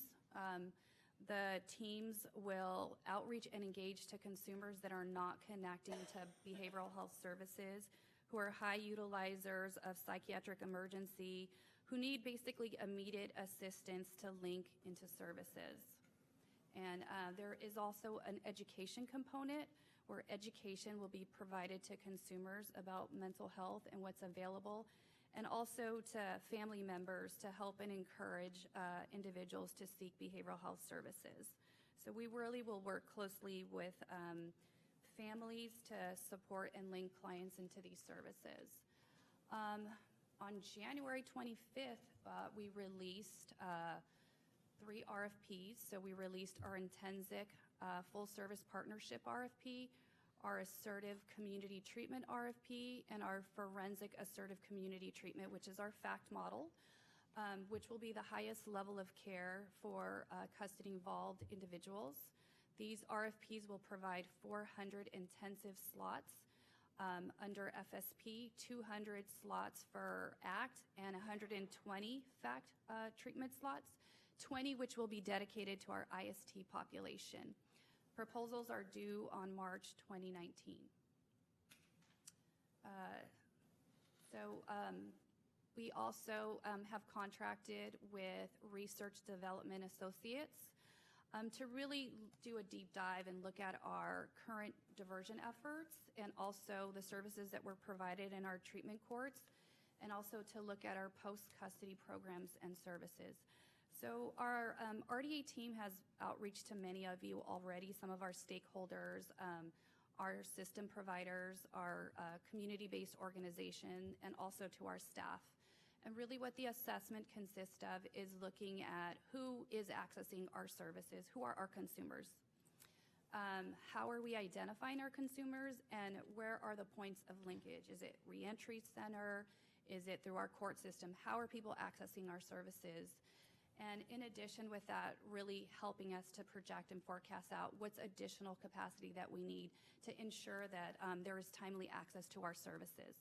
The teams will outreach and engage to consumers that are not connecting to behavioral health services, who are high utilizers of psychiatric emergency, who need basically immediate assistance to link into services. And there is also an education component where education will be provided to consumers about mental health and what's available, and also to family members to help and encourage individuals to seek behavioral health services. So we really will work closely with families to support and link clients into these services. On January 25th, we released 3 RFPs. So we released our Intensic Full Service Partnership RFP, our Assertive Community Treatment RFP, and our Forensic Assertive Community Treatment, which is our FACT model, which will be the highest level of care for custody-involved individuals. These RFPs will provide 400 intensive slots under FSP, 200 slots for ACT, and 120 FACT treatment slots, 20 which will be dedicated to our IST population. Proposals are due on March 2019. We also have contracted with Research Development Associates to really do a deep dive and look at our current diversion efforts and also the services that were provided in our treatment courts, and also to look at our post-custody programs and services. So our RDA team has outreach to many of you already, some of our stakeholders, our system providers, our community-based organization, and also to our staff. And really what the assessment consists of is looking at who is accessing our services, who are our consumers, how are we identifying our consumers, and where are the points of linkage? Is it reentry center? Is it through our court system? How are people accessing our services? And in addition with that, really helping us to project and forecast out what's additional capacity that we need to ensure that there is timely access to our services.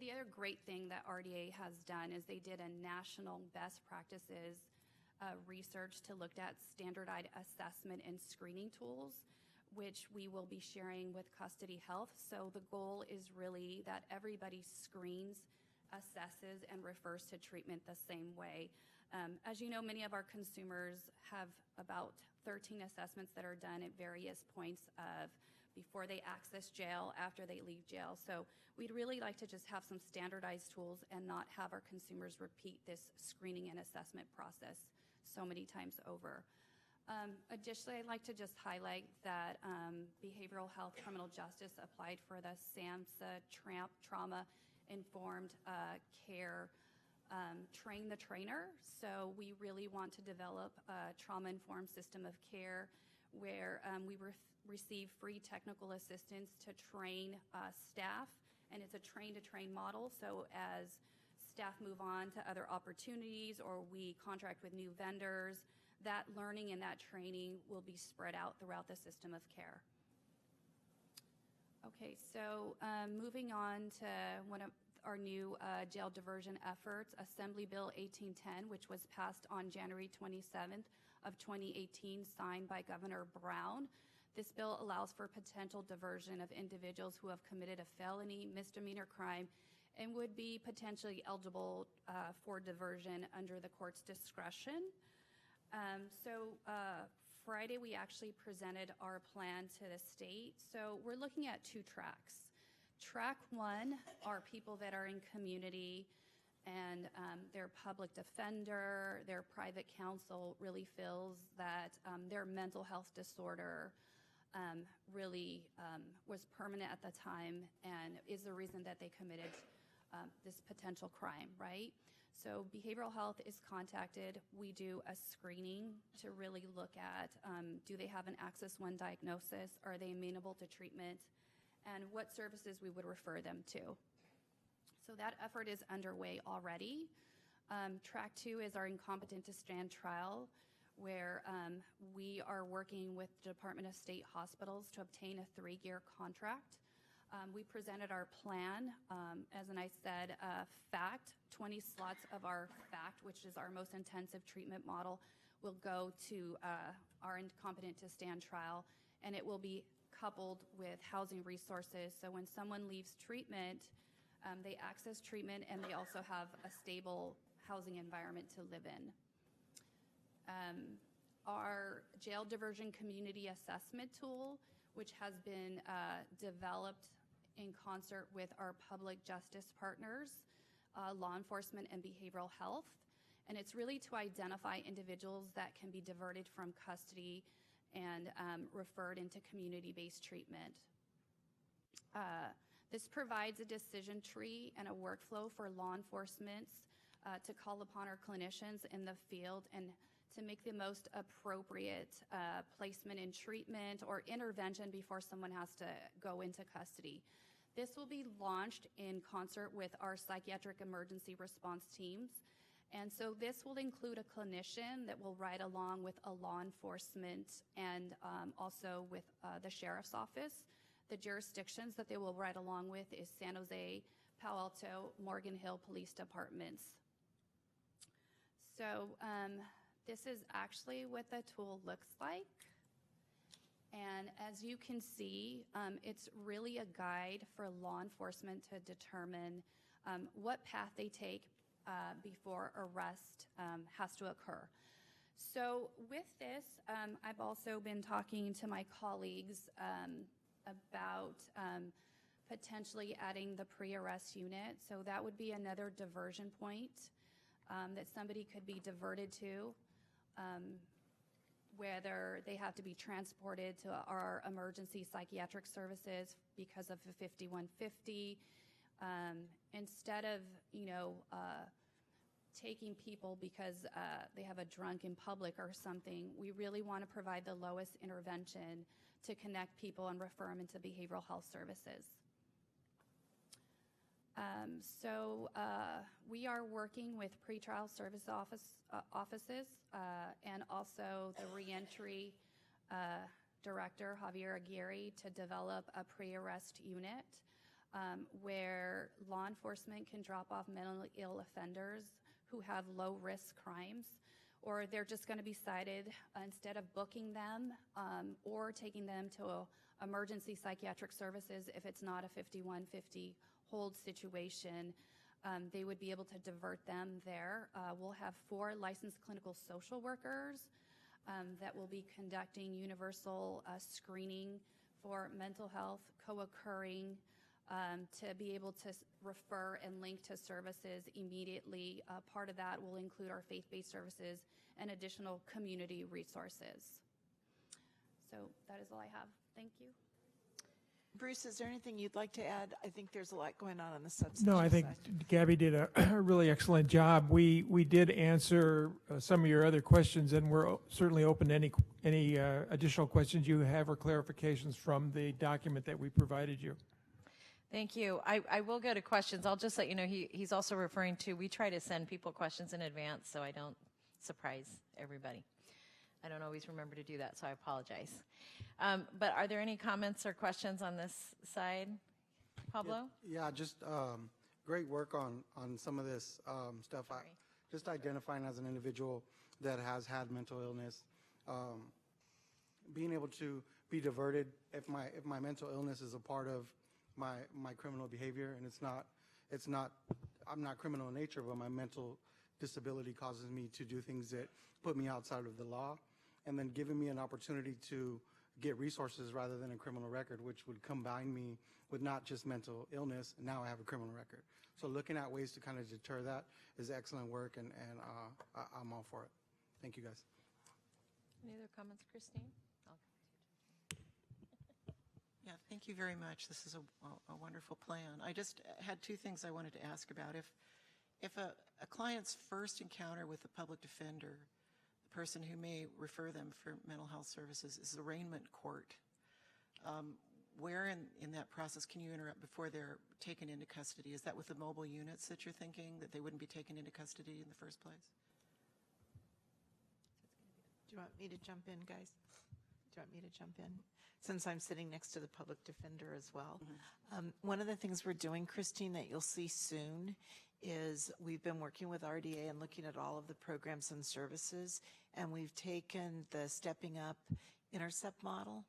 The other great thing that RDA has done is they did a national best practices research to look at standardized assessment and screening tools, which we will be sharing with Custody Health. So the goal is really that everybody screens, assesses, and refers to treatment the same way. As you know, many of our consumers have about 13 assessments that are done at various points of before they access jail, after they leave jail. So we'd really like to just have some standardized tools and not have our consumers repeat this screening and assessment process so many times over. Additionally, I'd like to just highlight that Behavioral Health Criminal Justice applied for the SAMHSA Trauma-Informed Care Train the Trainer. So we really want to develop a trauma-informed system of care where we receive free technical assistance to train staff, and it's a train-to-train model. So as staff move on to other opportunities or we contract with new vendors, that learning and that training will be spread out throughout the system of care. Okay, so moving on to one of our new jail diversion efforts, Assembly Bill 1810, which was passed on January 27th of 2018, signed by Governor Brown. This bill allows for potential diversion of individuals who have committed a felony, misdemeanor crime, and would be potentially eligible for diversion under the court's discretion. Friday, we actually presented our plan to the state. So we're looking at 2 tracks. Track 1 are people that are in community and their public defender, their private counsel really feels that their mental health disorder really was permanent at the time and is the reason that they committed this potential crime, right? So behavioral health is contacted. We do a screening to really look at do they have an Axis 1 diagnosis? Are they amenable to treatment? And what services we would refer them to. So that effort is underway already. Track 2 is our incompetent to stand trial, where we are working with the Department of State Hospitals to obtain a 3-year contract. We presented our plan, as I said, FACT, 20 slots of our FACT, which is our most intensive treatment model, will go to our incompetent to stand trial, and it will be coupled with housing resources. So when someone leaves treatment, they access treatment and they also have a stable housing environment to live in. Our jail diversion community assessment tool, which has been developed in concert with our public justice partners, law enforcement and behavioral health. And it's really to identify individuals that can be diverted from custody and referred into community-based treatment. This provides a decision tree and a workflow for law enforcement to call upon our clinicians in the field and to make the most appropriate placement in treatment or intervention before someone has to go into custody. This will be launched in concert with our psychiatric emergency response teams. And so this will include a clinician that will ride along with a law enforcement and also with the sheriff's office. The jurisdictions that they will ride along with is San Jose, Palo Alto, Morgan Hill Police Departments. So this is actually what the tool looks like. And as you can see, it's really a guide for law enforcement to determine what path they take before arrest has to occur. So with this, I've also been talking to my colleagues about potentially adding the pre-arrest unit. So that would be another diversion point that somebody could be diverted to, whether they have to be transported to our emergency psychiatric services because of the 5150. Instead of, taking people because they have a drunk in public or something, we really want to provide the lowest intervention to connect people and refer them into behavioral health services. We are working with pretrial service offices and also the reentry director, Javier Aguirre, to develop a pre-arrest unit where law enforcement can drop off mentally ill offenders who have low-risk crimes, or they're just going to be cited. Instead of booking them or taking them to emergency psychiatric services, if it's not a 5150 hold situation, they would be able to divert them there. We'll have 4 licensed clinical social workers that will be conducting universal screening for mental health, co-occurring, to be able to refer and link to services immediately. Part of that will include our faith-based services and additional community resources. So that is all I have. Thank you. Bruce, is there anything you'd like to add? I think there's a lot going on the substance. No, I think Gabby did a really excellent job. We did answer some of your other questions, and we're certainly open to any additional questions you have or clarifications from the document that we provided you. Thank you. I will go to questions. I'll just let you know he's also referring to, we try to send people questions in advance so I don't surprise everybody. I don't always remember to do that, so I apologize. But are there any comments or questions on this side? Pablo? Yeah, just great work on some of this stuff. Just identifying as an individual that has had mental illness, being able to be diverted if my mental illness is a part of my criminal behavior, and I'm not criminal in nature, but my mental disability causes me to do things that put me outside of the law, and then giving me an opportunity to get resources rather than a criminal record, which would combine me with not just mental illness, and now I have a criminal record. So looking at ways to kind of deter that is excellent work, and I'm all for it. Thank you, guys. Any other comments, Christine? Yeah, thank you very much. This is a wonderful plan. I just had 2 things I wanted to ask about. If a client's first encounter with a public defender, the person who may refer them for mental health services, is arraignment court, where in that process can you interrupt before they're taken into custody? Is that with the mobile units that you're thinking, that they wouldn't be taken into custody in the first place? Do you want me to jump in, guys? Do you want me to jump in? Since I'm sitting next to the public defender as well. One of the things we're doing, Christine, that you'll see soon is we've been working with RDA and looking at all of the programs and services, and we've taken the Stepping Up Intercept model,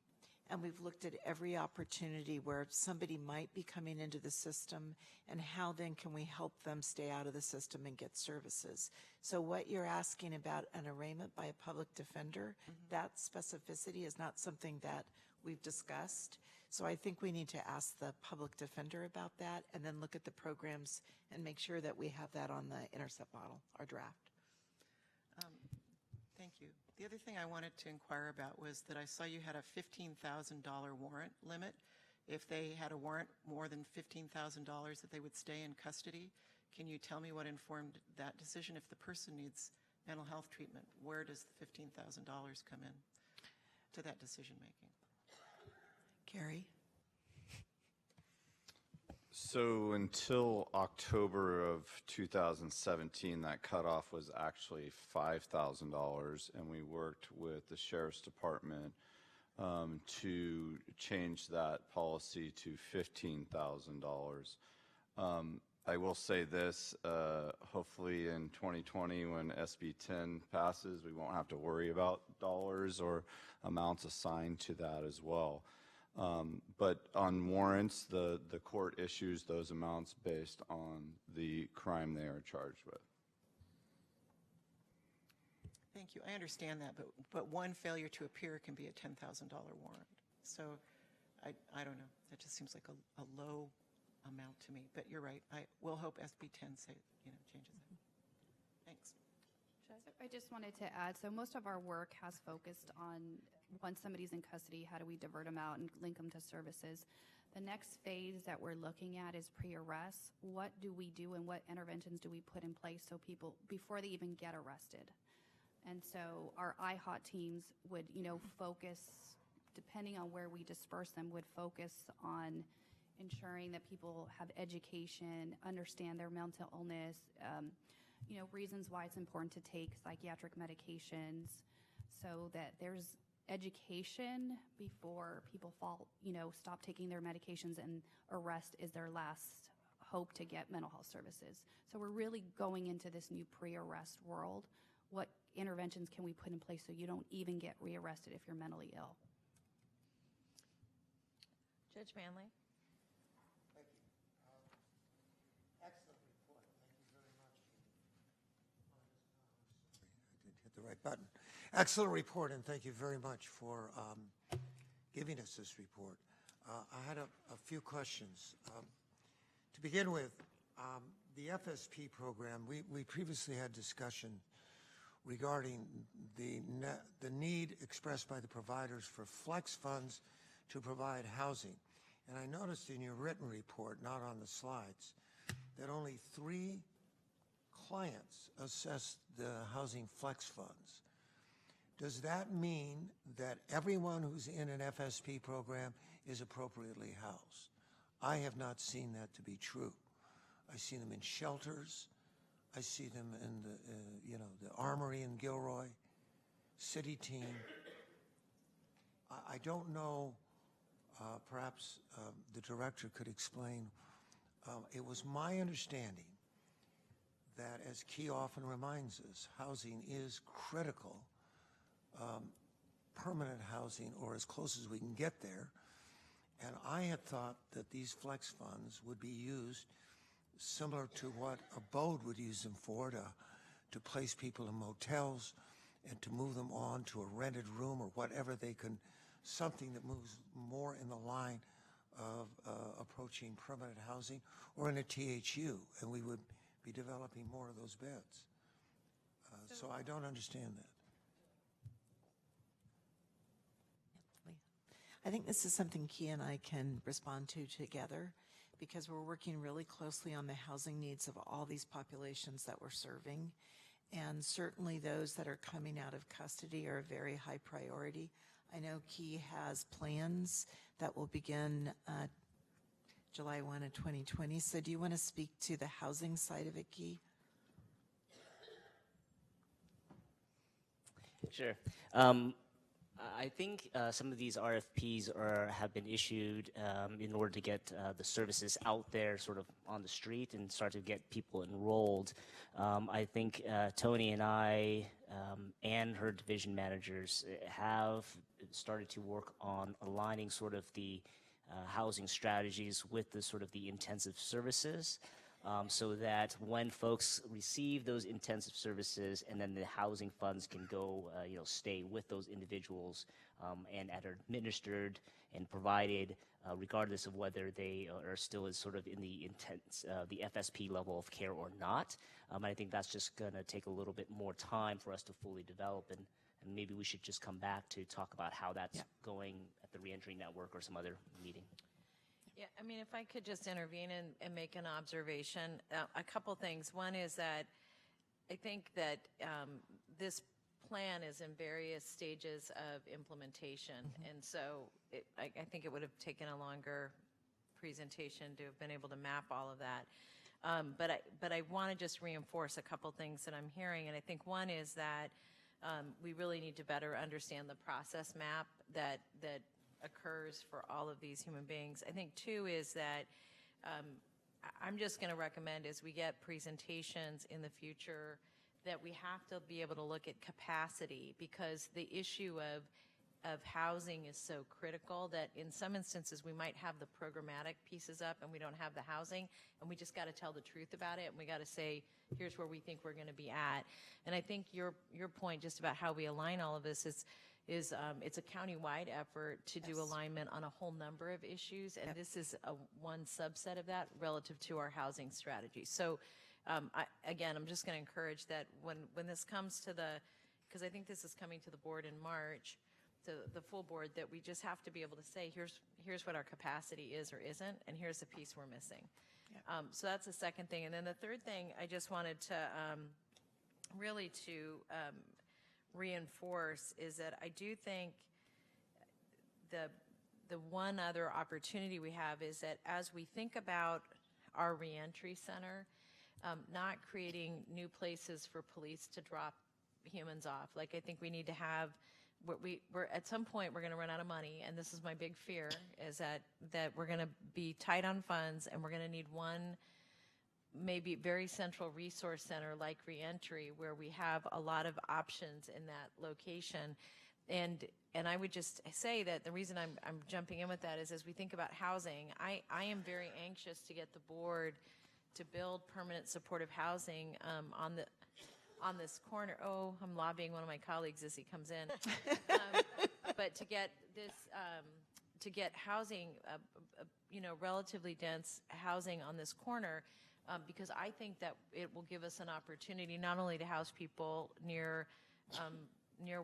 and we've looked at every opportunity where somebody might be coming into the system and how then can we help them stay out of the system and get services. So what you're asking about an arraignment by a public defender, that specificity is not something that we've discussed. So I think we need to ask the public defender about that and then look at the programs and make sure that we have that on the Intercept model, our draft. Thank you. The other thing I wanted to inquire about was that I saw you had a $15,000 warrant limit. If they had a warrant more than $15,000 that they would stay in custody, can you tell me what informed that decision? If the person needs mental health treatment, where does the $15,000 come in to that decision making? Carrie? So until October of 2017, that cutoff was actually $5,000, and we worked with the Sheriff's Department to change that policy to $15,000. I will say this, hopefully in 2020 when SB 10 passes, we won't have to worry about dollars or amounts assigned to that as well. But on warrants, the court issues those amounts based on the crime they are charged with. Thank you. I understand that, but one failure to appear can be a $10,000 warrant. So I don't know. That just seems like a low amount to me. But you're right. I will hope SB 10 changes that. Thanks. I just wanted to add, so most of our work has focused on once somebody's in custody, how do we divert them out and link them to services? The next phase that we're looking at is pre-arrest. What do we do and what interventions do we put in place so people, before they even get arrested? And so our IHOT teams would, focus, depending on where we disperse them, would focus on ensuring that people have education, understand their mental illness, reasons why it's important to take psychiatric medications, so that there's education before people stop taking their medications and arrest is their last hope to get mental health services. So we're really going into this new pre-arrest world. What interventions can we put in place so you don't even get rearrested if you're mentally ill? Judge Manley? Thank you. Excellent report. Thank you very much. I did hit the right button. Excellent report, and thank you very much for giving us this report. I had a few questions. To begin with, the FSP program, we previously had discussion regarding the need expressed by the providers for flex funds to provide housing. And I noticed in your written report, not on the slides, that only 3 clients assessed the housing flex funds. Does that mean that everyone who's in an FSP program is appropriately housed? I have not seen that to be true. I see them in shelters. I see them in the Armory in Gilroy, City Team. I don't know, perhaps the director could explain. It was my understanding that, as Key often reminds us, housing is critical, permanent housing, or as close as we can get there. And I had thought that these flex funds would be used similar to what a BODE would use them for, to place people in motels and to move them on to a rented room or whatever they can, something that moves more in the line of approaching permanent housing, or in a THU, and we would be developing more of those beds. So I don't understand that. I think this is something Key and I can respond to together, because we're working really closely on the housing needs of all these populations that we're serving. And certainly those that are coming out of custody are a very high priority. I know Key has plans that will begin July 1 of 2020. So do you want to speak to the housing side of it, Key? Sure. I think some of these RFPs have been issued in order to get the services out there sort of on the street and start to get people enrolled. I think Tony and I and her division managers have started to work on aligning sort of the housing strategies with the sort of the intensive services. So that when folks receive those intensive services and then the housing funds can go, stay with those individuals and are administered and provided regardless of whether they are still as sort of in the the FSP level of care or not. I think that's just going to take a little bit more time for us to fully develop, and maybe we should just come back to talk about how that's going at the Reentry Network or some other meeting. Yeah, I mean, if I could just intervene and make an observation, a couple things. One is that I think that this plan is in various stages of implementation, and so I think it would have taken a longer presentation to have been able to map all of that. But I want to just reinforce a couple things that I'm hearing, and I think one is that we really need to better understand the process map that occurs for all of these human beings. I think two is that I'm just going to recommend as we get presentations in the future that we have to be able to look at capacity, because the issue of housing is so critical that in some instances we might have the programmatic pieces up and we don't have the housing, and we just got to tell the truth about it, and we got to say here's where we think we're going to be at. And I think your point just about how we align all of this is it's a county-wide effort to do alignment on a whole number of issues, and this is one subset of that relative to our housing strategy. So again, I'm just going to encourage that when this comes to because I think this is coming to the board in March, to the full board, that we just have to be able to say here's what our capacity is or isn't, and here's the piece we're missing. So that's the second thing. And then the third thing I just wanted to really reinforce is that I do think the one other opportunity we have is that as we think about our reentry center, not creating new places for police to drop humans off. Like, I think we need to have, we're at some point we're going to run out of money, and this is my big fear, is that we're going to be tight on funds, and we're going to need one maybe very central resource center like reentry, where we have a lot of options in that location. And I would just say that the reason I'm jumping in with that is, as we think about housing, I am very anxious to get the board to build permanent supportive housing on this corner. Oh, I'm lobbying one of my colleagues as he comes in. But to get this, to get housing, relatively dense housing on this corner, because I think that it will give us an opportunity not only to house people near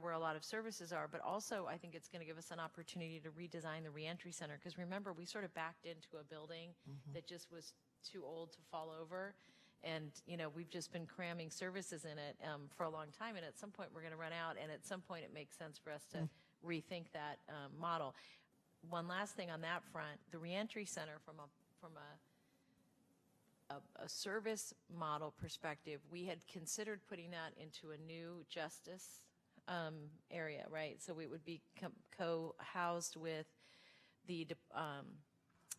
where a lot of services are, but also I think it's going to give us an opportunity to redesign the reentry center. Because remember, we sort of backed into a building that just was too old to fall over. And, we've just been cramming services in it for a long time. And at some point we're going to run out. And at some point it makes sense for us to rethink that model. One last thing on that front, the reentry center from a service model perspective, we had considered putting that into a new justice area, right? So it would be co-housed with the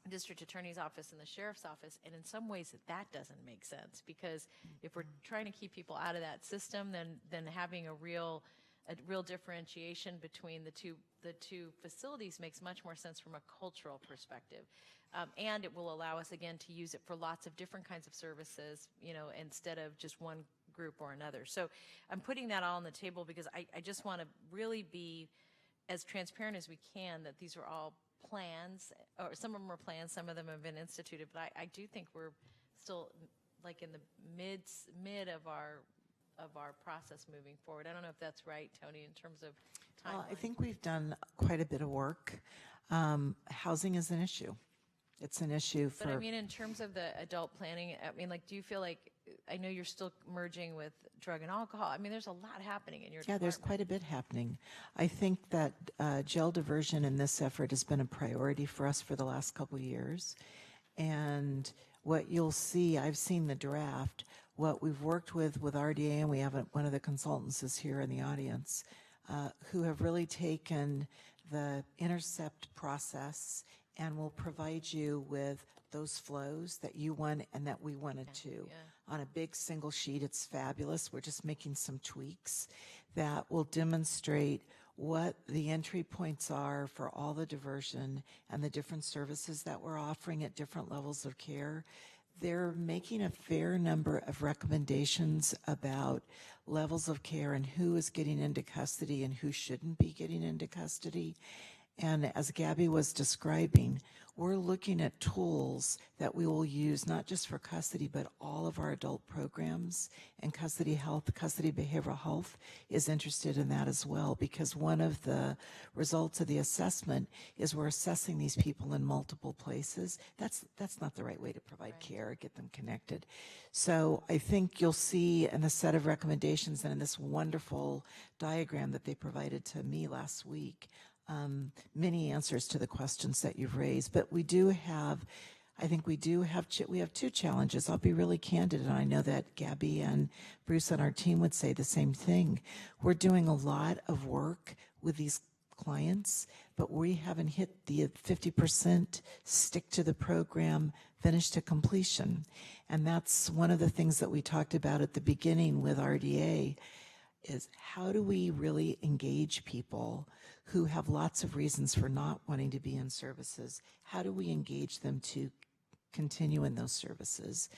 district attorney's office and the sheriff's office, and in some ways that doesn't make sense, because if we're trying to keep people out of that system, then having a real differentiation between the two facilities makes much more sense from a cultural perspective. And it will allow us, again, to use it for lots of different kinds of services, instead of just one group or another. So I'm putting that all on the table because I just want to really be as transparent as we can that these are all plans, or some of them are plans, some of them have been instituted, but I do think we're still like in the mid of our process moving forward. I don't know if that's right, Tony, in terms of timeline. Well, I think we've done quite a bit of work. Housing is an issue. It's an issue for. But I mean, in terms of the adult planning, I mean, like, do you feel like, I know you're still merging with drug and alcohol. I mean, there's a lot happening in your Yeah, there's quite a bit happening. I think that jail diversion in this effort has been a priority for us for the last couple of years. And what you'll see, I've seen the draft, what we've worked with RDA, and we have one of the consultants is here in the audience, who have really taken the intercept process and will provide you with those flows that you want and that we wanted to on a big single sheet. It's fabulous. We're just making some tweaks that will demonstrate what the entry points are for all the diversion and the different services that we're offering at different levels of care. They're making a fair number of recommendations about levels of care and who is getting into custody and who shouldn't be getting into custody. And as Gabby was describing, we're looking at tools that we will use not just for custody, but all of our adult programs. And custody health, custody behavioral health is interested in that as well, because one of the results of the assessment is we're assessing these people in multiple places. That's not the right way to provide care, get them connected. So I think you'll see in the set of recommendations and in this wonderful diagram that they provided to me last week, many answers to the questions that you've raised. But we have two challenges. I'll be really candid, and I know that Gabby and Bruce on our team would say the same thing. We're doing a lot of work with these clients, but we haven't hit the 50% stick to the program, finish to completion. And that's one of the things that we talked about at the beginning with RDA, is how do we really engage people who have lots of reasons for not wanting to be in services? How do we engage them to continue in those services?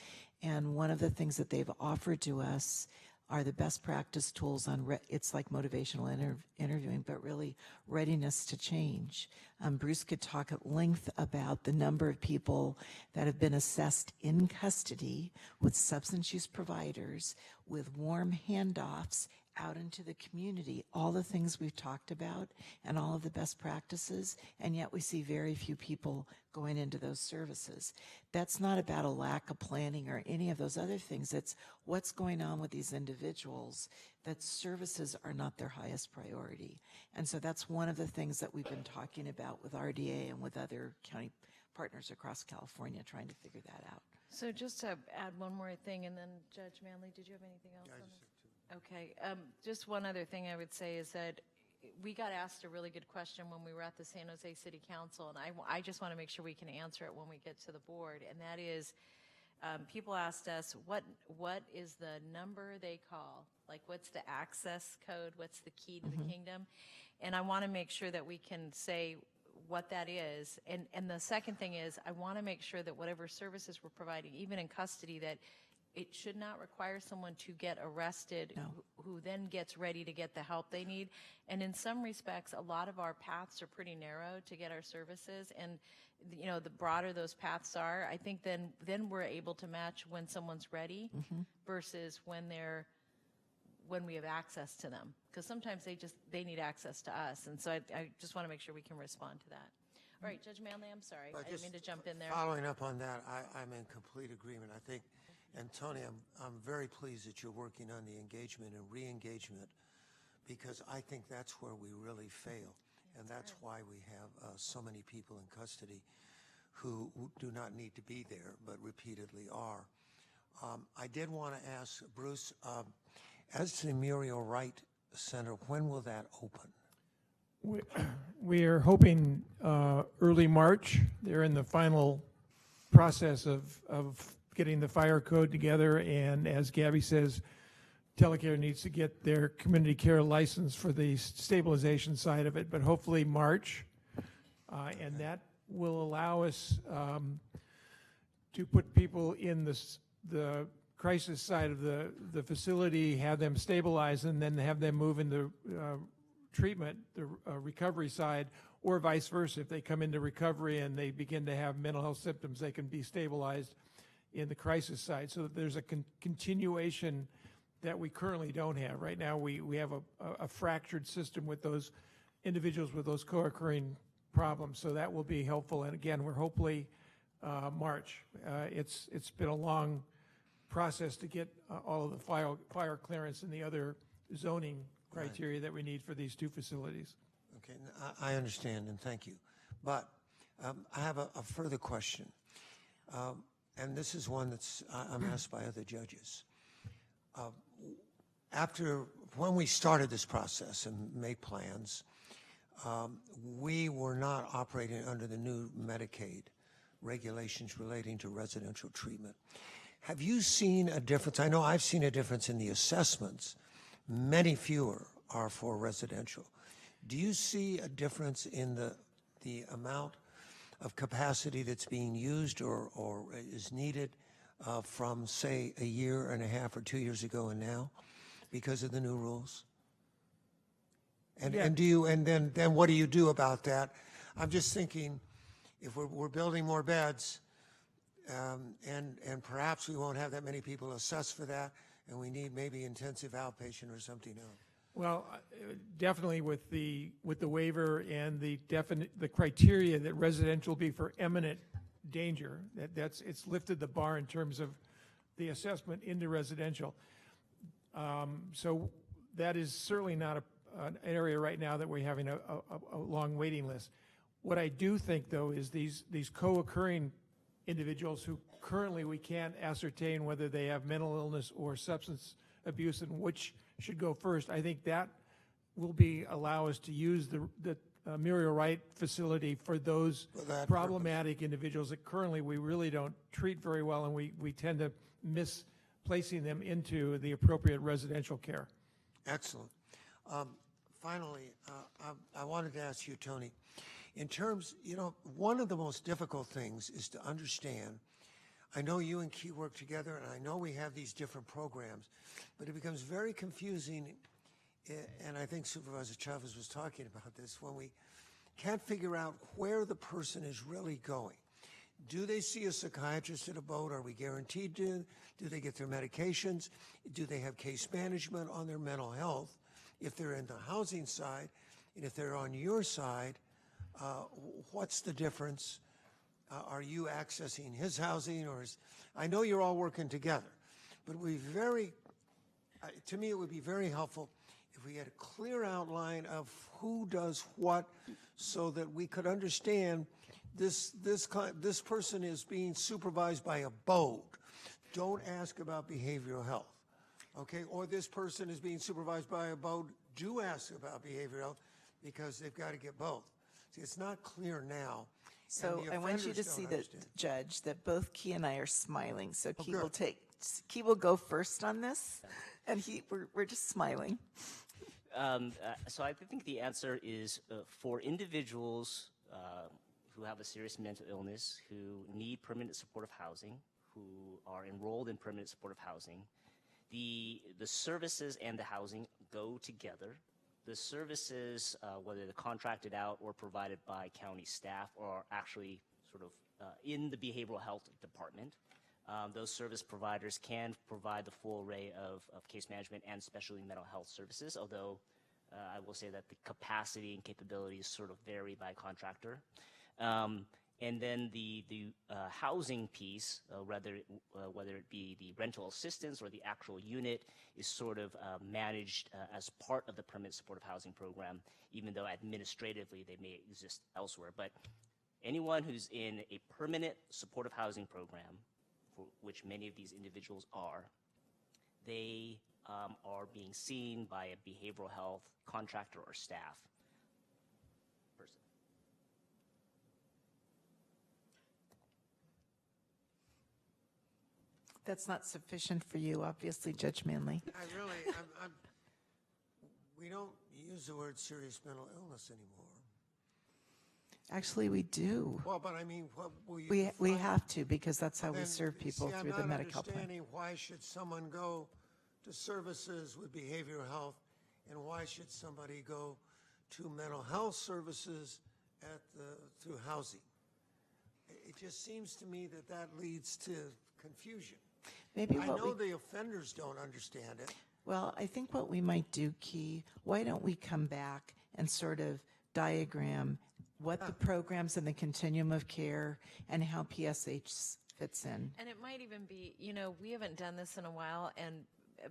And one of the things that they've offered to us are the best practice tools on, it's like motivational interviewing, but really readiness to change. Bruce could talk at length about the number of people that have been assessed in custody with substance use providers, with warm handoffs out into the community, all the things we've talked about and all of the best practices, and yet we see very few people going into those services. That's not about a lack of planning or any of those other things. It's what's going on with these individuals, that services are not their highest priority. And so that's one of the things that we've been talking about with RDA and with other county partners across California, trying to figure that out. So just to add one more thing, and then Judge Manley, did you have anything else on this? Okay, just one other thing I would say is that we got asked a really good question when we were at the San Jose City Council, and I just want to make sure we can answer it when we get to the board, and that is, people asked us, what is the number they call? Like, what's the access code? What's the key to the kingdom? And I want to make sure that we can say what that is. And the second thing is, I want to make sure that whatever services we're providing, even in custody, that it should not require someone to get arrested who then gets ready to get the help they need. And in some respects, a lot of our paths are pretty narrow to get our services. And, you know, the broader those paths are, I think then we're able to match when someone's ready versus when we have access to them. Because sometimes they need access to us. And so I just want to make sure we can respond to that. All right, Judge Manley, I'm sorry. I didn't mean to jump in there. Following up on that, I'm in complete agreement. I think, and Tony, I'm very pleased that you're working on the engagement and re-engagement, because I think that's where we really fail. And that's why we have so many people in custody who do not need to be there, but repeatedly are. I did want to ask Bruce, as to the Muriel Wright Center, when will that open? We are hoping early March. They're in the final process of getting the fire code together, and as Gabby says, Telecare needs to get their community care license for the stabilization side of it, but hopefully March, and that will allow us to put people in the crisis side of the facility, have them stabilize, and then have them move into treatment, the recovery side, or vice versa. If they come into recovery and they begin to have mental health symptoms, they can be stabilized in the crisis side. So that there's a continuation that we currently don't have. Right now we have a fractured system with those individuals with those co-occurring problems. So that will be helpful. And again, we're hopefully March. It's been a long process to get all of the fire clearance and the other zoning criteria that we need for these two facilities. Okay, I understand, and thank you. But I have a further question, and this is one I'm asked by other judges. When we started this process and made plans, we were not operating under the new Medicaid regulations relating to residential treatment. Have you seen a difference? I know I've seen a difference in the assessments. Many fewer are for residential. Do you see a difference in the amount of capacity that's being used or is needed from, say, a year and a half or 2 years ago and now because of the new rules? And then what do you do about that? I'm just thinking, if we're building more beds, and perhaps we won't have that many people assessed for that, and we need maybe intensive outpatient or something else. Well, definitely with the waiver and the criteria that residential be for imminent danger, it's lifted the bar in terms of the assessment into residential. So that is certainly not an area right now that we're having a long waiting list. What I do think, though, is these co-occurring individuals who currently we can't ascertain whether they have mental illness or substance abuse and which should go first. I think that will allow us to use the Muriel Wright facility for those problematic individuals that currently we really don't treat very well, and we tend to miss placing them into the appropriate residential care. Excellent. Finally, I wanted to ask you, Tony, in terms, one of the most difficult things is to understand. I know you and Key work together, and I know we have these different programs, but it becomes very confusing, and I think Supervisor Chavez was talking about this, when we can't figure out where the person is really going. Do they see a psychiatrist at a boat? Are we guaranteed to? Do they get their medications? Do they have case management on their mental health? If they're in the housing side, and if they're on your side, what's the difference? Are you accessing his housing, or I know you're all working together, but to me it would be very helpful if we had a clear outline of who does what, so that we could understand this person is being supervised by a boat. Don't ask about behavioral health, okay? Or this person is being supervised by a boat. Do ask about behavioral health, because they've got to get both. See, it's not clear now. So I want you to see that, Judge, that both Key and I are smiling. So Key will go first on this, and we're just smiling. So I think the answer is for individuals who have a serious mental illness, who need permanent supportive housing, who are enrolled in permanent supportive housing, the services and the housing go together. The services, whether they're contracted out or provided by county staff, are actually sort of in the behavioral health department. Those service providers can provide the full array of case management and specialty mental health services, although I will say that the capacity and capabilities sort of vary by contractor. And then the housing piece, whether it be the rental assistance or the actual unit, is sort of managed as part of the permanent supportive housing program, even though administratively they may exist elsewhere. But anyone who's in a permanent supportive housing program, for which many of these individuals are, they are being seen by a behavioral health contractor or staff person. That's not sufficient for you, obviously, Judge Manley. We don't use the word serious mental illness anymore. Actually, we do. Well, but I mean, what will you we have to, because that's how we serve people through the medical plan. I'm not understanding why should someone go to services with behavioral health, and why should somebody go to mental health services through housing? It just seems to me that leads to confusion. I know the offenders don't understand it. Well, I think what we might do, Key, why don't we come back and sort of diagram what the programs and the continuum of care and how PSH fits in. And it might even be, we haven't done this in a while,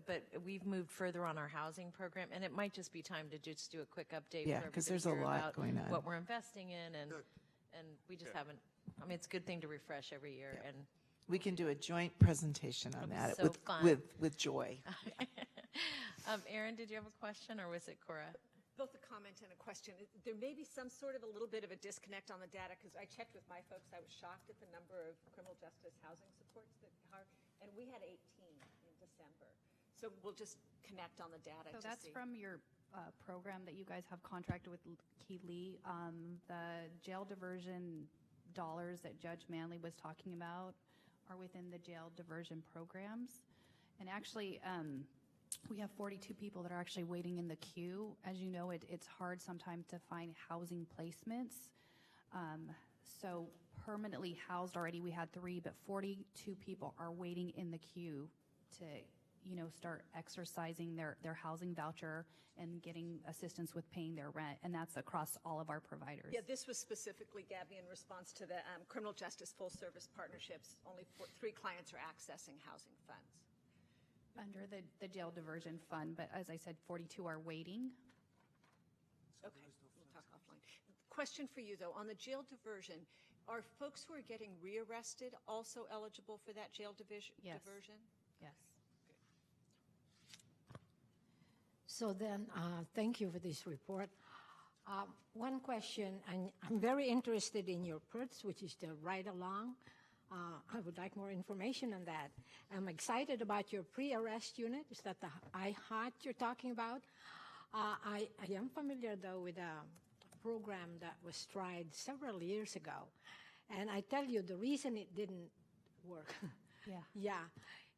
but we've moved further on our housing program, and it might just be time to just do a quick update. Yeah, for 'cause everybody there's a here lot about going on. what we're investing in, and we just haven't. I mean, it's a good thing to refresh every year, and We can do a joint presentation on It'll be that so fun. with joy. Erin, did you have a question, or was it Cora? Both a comment and a question. There may be some sort of a little bit of a disconnect on the data, because I checked with my folks. I was shocked at the number of criminal justice housing supports that are, and we had 18 in December. So we'll just connect on the data. So to that's see. from your program that you guys have contracted with Key Lee. The jail diversion dollars that Judge Manley was talking about are within the jail diversion programs. And actually, we have 42 people that are actually waiting in the queue. As you know, it's hard sometimes to find housing placements. So permanently housed already, we had 3, but 42 people are waiting in the queue to, start exercising their housing voucher and getting assistance with paying their rent. And that's across all of our providers. Yeah, this was specifically, Gabby, in response to the criminal justice full service partnerships. Only 3 clients are accessing housing funds. Under the jail diversion fund, but as I said, 42 are waiting. Okay, we'll talk offline. Question for you, though. On the jail diversion, are folks who are getting rearrested also eligible for that jail diversion? Yes. Yes. So then, thank you for this report. One question, and I'm very interested in your PERTS, which is the ride along. I would like more information on that. I'm excited about your pre-arrest unit. Is that the IHOT you're talking about? I am familiar, though, with a program that was tried several years ago. And I tell you, the reason it didn't work,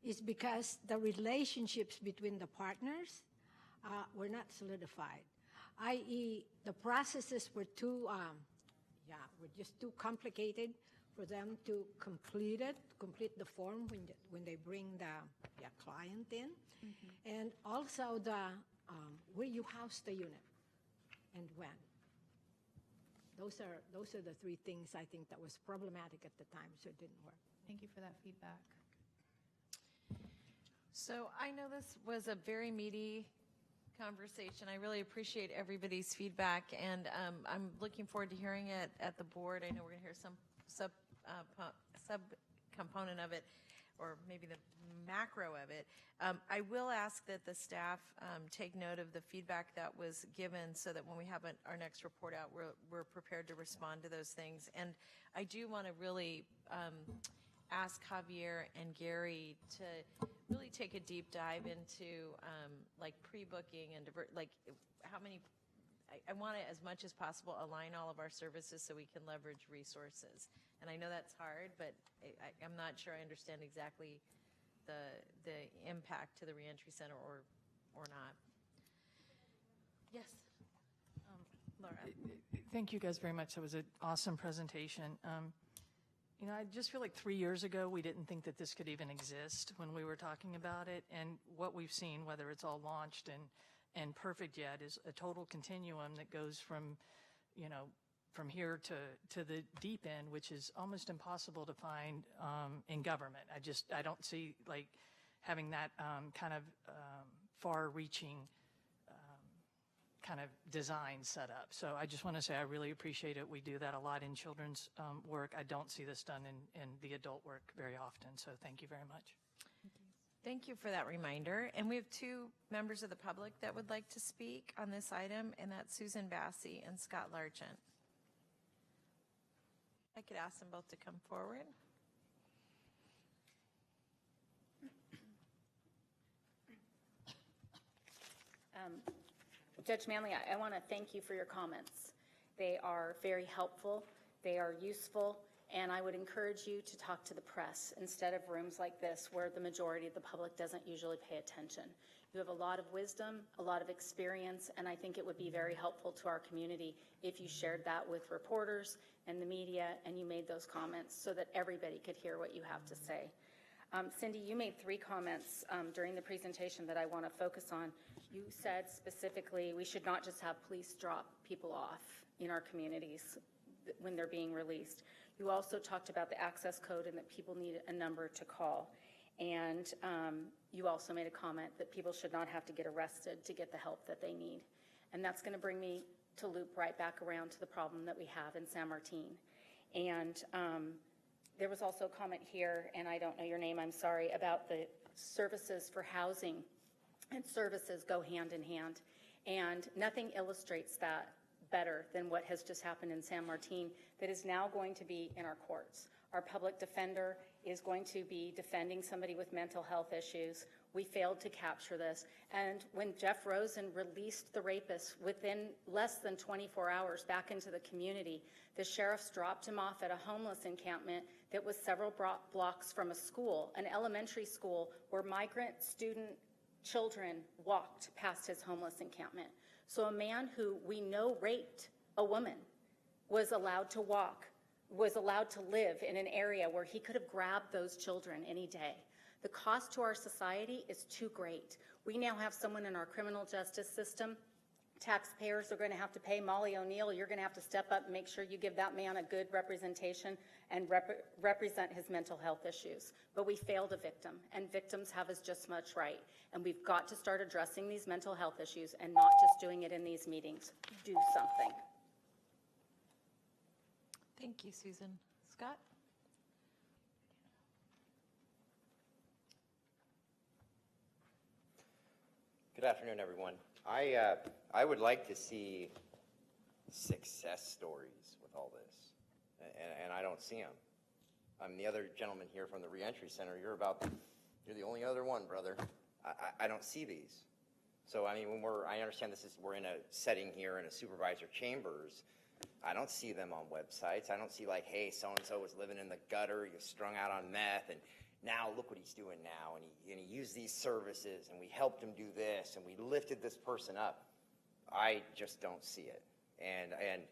is because the relationships between the partners were not solidified, i.e. the processes were were just too complicated for them to complete the form when they bring the client in. And also where you house the unit and when. Those are the 3 things I think that was problematic at the time, so it didn't work. Thank you for that feedback. So I know this was a very meaty conversation. I really appreciate everybody's feedback, and I'm looking forward to hearing it at the board. I know we're going to hear some sub-component of it, or maybe the macro of it. I will ask that the staff take note of the feedback that was given, so that when we have our next report out, we're prepared to respond to those things. And I do want to really ask Javier and Gary to really take a deep dive into like pre-booking and how many. I want to, as much as possible, align all of our services so we can leverage resources. And I know that's hard, but I'm not sure I understand exactly the impact to the reentry center or not. Yes, Laura. Thank you guys very much. That was an awesome presentation. I just feel like 3 years ago, we didn't think that this could even exist when we were talking about it. And what we've seen, whether it's all launched and perfect yet, is a total continuum that goes from here to the deep end, which is almost impossible to find in government. I don't see like having that kind of far-reaching kind of design set up. So I just want to say I really appreciate it. We do that a lot in children's work. I don't see this done in the adult work very often. So thank you very much. Thank you for that reminder. And we have 2 members of the public that would like to speak on this item, and that's Susan Bassey and Scott Largent. I could ask them both to come forward. Judge Manley, I want to thank you for your comments. They are very helpful, they are useful, and I would encourage you to talk to the press instead of rooms like this where the majority of the public doesn't usually pay attention. You have a lot of wisdom, a lot of experience, and I think it would be very helpful to our community if you shared that with reporters and the media and you made those comments so that everybody could hear what you have to say. Cindy, you made 3 comments during the presentation that I want to focus on. You said specifically we should not just have police drop people off in our communities. when they're being released. You also talked about the access code and that people need a number to call. And you also made a comment that people should not have to get arrested to get the help that they need. And that's going to bring me to loop right back around to the problem that we have in San Martin. And there was also a comment here, and I don't know your name, I'm sorry, about the services for housing, and services go hand in hand. And nothing illustrates that better than what has just happened in San Martin that is now going to be in our courts. Our public defender is going to be defending somebody with mental health issues. We failed to capture this. And when Jeff Rosen released the rapist within less than 24 hours back into the community, the sheriffs dropped him off at a homeless encampment that was several blocks from a school, an elementary school where migrant student children walked past his homeless encampment. So a man who we know raped a woman was allowed to walk, was allowed to live in an area where he could have grabbed those children any day. The cost to our society is too great. We now have someone in our criminal justice system. Taxpayers are going to have to pay. Molly O'Neill, you're going to have to step up and make sure you give that man a good representation and represent his mental health issues. But we failed a victim, and victims have as just much right. And we've got to start addressing these mental health issues and not just doing it in these meetings. Do something. Thank you, Susan. Scott? Good afternoon, everyone. I would like to see success stories with all this, and I don't see them. I'm the other gentleman here from the reentry center. You're the only other one, brother. I don't see these. So I mean, I understand we're in a setting here in a supervisor chambers. I don't see them on websites. I don't see like, hey, so and so was living in the gutter, he was strung out on meth, and now look what he's doing now, and he used these services, and we helped him do this, and we lifted this person up. I just don't see it. And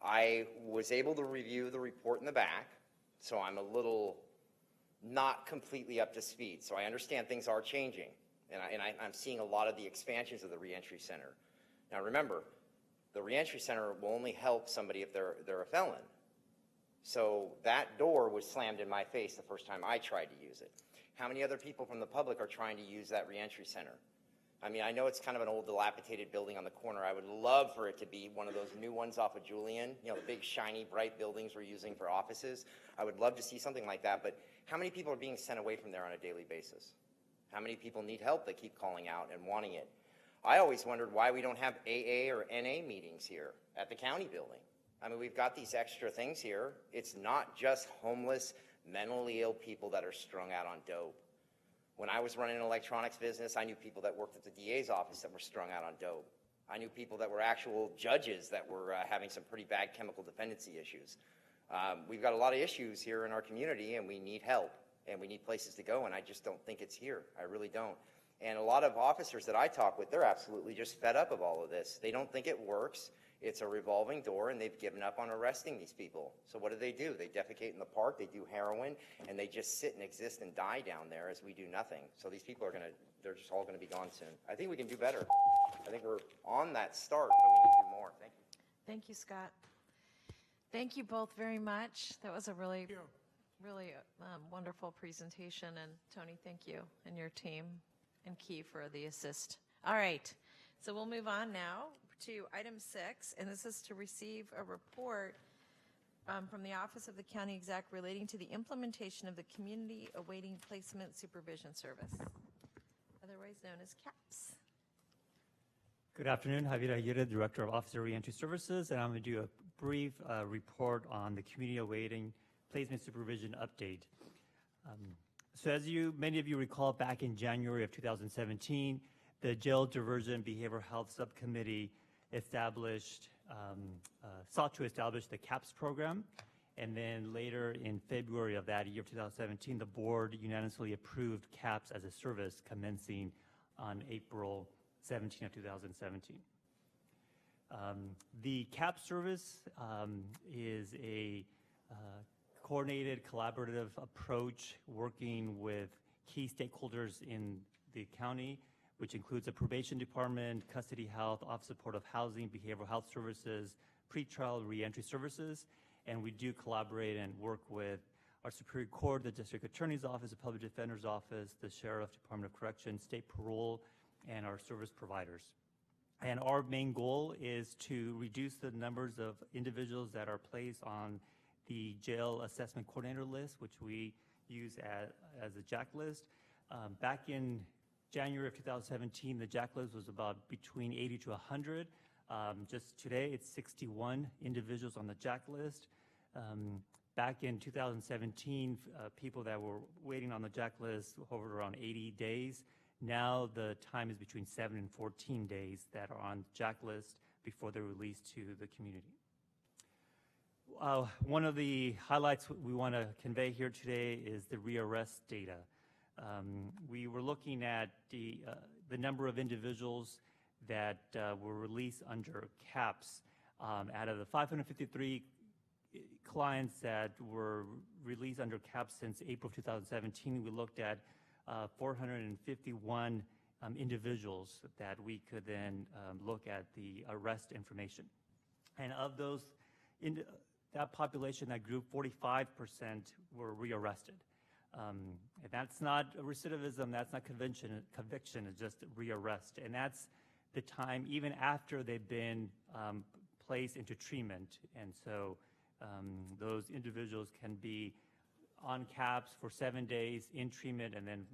I was able to review the report in the back, so I'm a little not completely up to speed. So I understand things are changing, and I'm seeing a lot of the expansions of the reentry center. Now remember, the reentry center will only help somebody if they're a felon. So that door was slammed in my face the first time I tried to use it. How many other people from the public are trying to use that reentry center? I mean, I know it's kind of an old dilapidated building on the corner. I would love for it to be one of those new ones off of Julian, you know, the big shiny bright buildings we're using for offices. I would love to see something like that, but how many people are being sent away from there on a daily basis? How many people need help? They keep calling out and wanting it. I always wondered why we don't have AA or NA meetings here at the county building. I mean, we've got these extra things here. It's not just homeless, mentally ill people that are strung out on dope. When I was running an electronics business, I knew people that worked at the DA's office that were strung out on dope. I knew people that were actual judges that were having some pretty bad chemical dependency issues. We've got a lot of issues here in our community, and we need help, and we need places to go, and I just don't think it's here. I really don't. And a lot of officers that I talk with, they're absolutely just fed up of all of this. They don't think it works. It's a revolving door, and they've given up on arresting these people. So what do? They defecate in the park, they do heroin, and they just sit and exist and die down there as we do nothing. So these people they're just all gonna be gone soon. I think we can do better. I think we're on that start, but we need to do more. Thank you. Thank you, Scott. Thank you both very much. That was a really wonderful presentation, and Tony, thank you, and your team, and Key for the assist. All right, so we'll move on now to item 6, and this is to receive a report from the Office of the County Exec relating to the implementation of the Community Awaiting Placement Supervision Service, otherwise known as CAPS. Good afternoon, Javier Aguirre, Director of Officer Reentry Services, and I'm going to do a brief report on the Community Awaiting Placement Supervision update. So as many of you recall, back in January of 2017, the Jail Diversion Behavioral Health Subcommittee sought to establish the CAPS program, and then later in February of that year, 2017, the board unanimously approved CAPS as a service commencing on April 17 of 2017. The CAPS service is a coordinated, collaborative approach working with key stakeholders in the county, which includes the probation department, custody health, office supportive housing, behavioral health services, pretrial reentry services, and we do collaborate and work with our Superior Court, the District Attorney's Office, the Public Defender's Office, the Sheriff Department of Corrections, State Parole, and our service providers. And our main goal is to reduce the numbers of individuals that are placed on the Jail Assessment Coordinator list, which we use as a JAC list. Back in January of 2017, the JAC list was about between 80 to 100. Just today, it's 61 individuals on the JAC list. Back in 2017, people that were waiting on the JAC list hovered around 80 days. Now the time is between 7 and 14 days that are on the JAC list before they're released to the community. One of the highlights we want to convey here today is the rearrest data. We were looking at the number of individuals that were released under CAPS. Out of the 553 clients that were released under CAPS since April 2017, we looked at 451 individuals that we could then look at the arrest information. And of those, in that population, that group, 45% were rearrested. And that's not recidivism, that's not conviction, it's just rearrest. And that's the time even after they've been placed into treatment. And so those individuals can be on CAPS for 7 days, in treatment, and then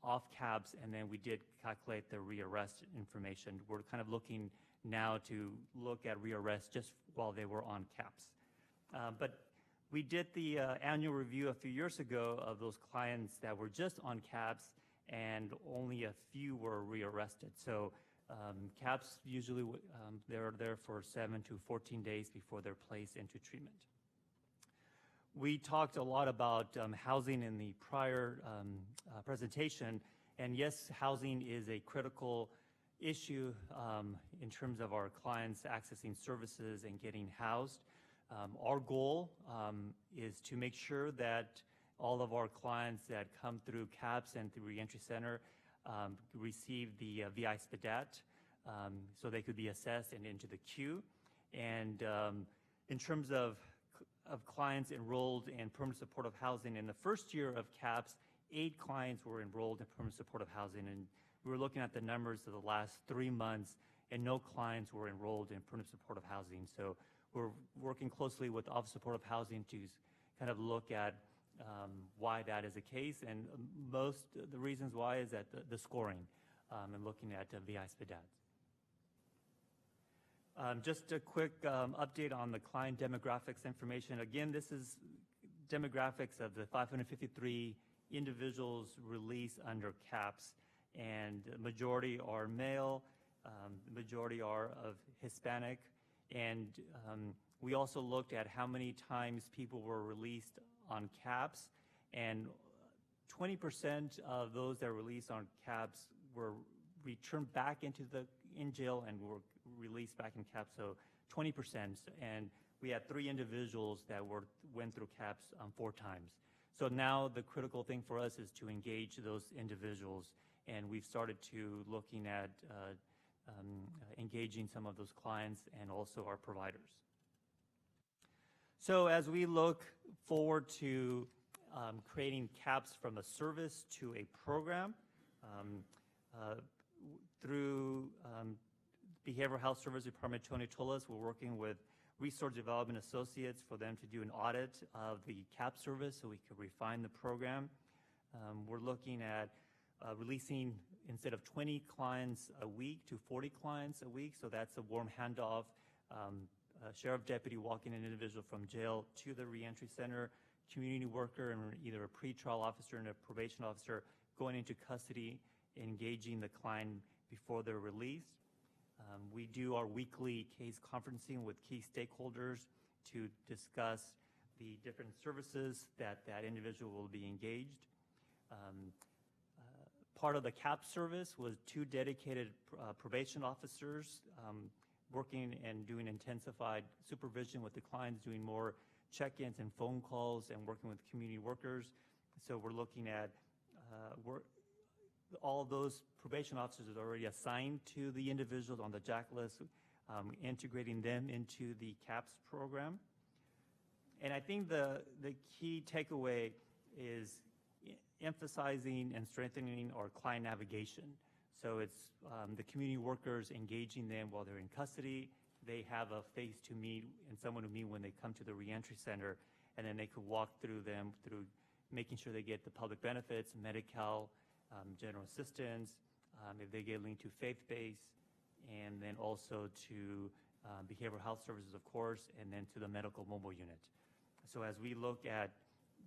off CAPS, and then we did calculate the rearrest information. We're kind of looking now to look at rearrest just while they were on CAPS. But we did the annual review a few years ago of those clients that were just on CAPS, and only a few were rearrested. So CAPS usually they're there for 7 to 14 days before they're placed into treatment. We talked a lot about housing in the prior presentation, and yes, housing is a critical issue in terms of our clients accessing services and getting housed. Our goal is to make sure that all of our clients that come through CAPS and through Reentry Center receive the VI SPDAT so they could be assessed and into the queue. And in terms of clients enrolled in permanent supportive housing, in the first year of CAPS, 8 clients were enrolled in permanent supportive housing, and we were looking at the numbers of the last 3 months, and no clients were enrolled in permanent supportive housing. So we're working closely with Office of Supportive Housing to kind of look at why that is the case, and most of the reasons why is that the scoring and looking at VI SPDATs. Just a quick update on the client demographics information. Again, this is demographics of the 553 individuals released under CAPS, and the majority are male, the majority are of Hispanic, and we also looked at how many times people were released on CAPS, and 20% of those that were released on CAPS were returned back in jail and were released back in CAPS, so 20%. And we had 3 individuals that went through CAPS 4 times. So now the critical thing for us is to engage those individuals, and we've started to looking at engaging some of those clients and also our providers. So as we look forward to creating CAPS from a service to a program, through Behavioral Health Service Department, Tony told us we're working with Resource Development Associates for them to do an audit of the CAPS service so we could refine the program. We're looking at releasing, instead of 20 clients a week, to 40 clients a week, so that's a warm handoff. A sheriff deputy walking an individual from jail to the reentry center, community worker and either a pretrial officer and a probation officer going into custody, engaging the client before they're released. We do our weekly case conferencing with key stakeholders to discuss the different services that individual will be engaged. Part of the CAPS service was 2 dedicated probation officers working and doing intensified supervision with the clients, doing more check-ins and phone calls and working with community workers. So we're looking at all those probation officers are already assigned to the individuals on the JAC list. integrating them into the CAPS program. And I think the key takeaway is emphasizing and strengthening our client navigation. So it's the community workers engaging them while they're in custody. They have a face to meet and someone to meet when they come to the reentry center, and then they could walk through them through making sure they get the public benefits, Medi-Cal, general assistance, if they get linked to faith-based, and then also to behavioral health services, of course, and then to the medical mobile unit. So as we look at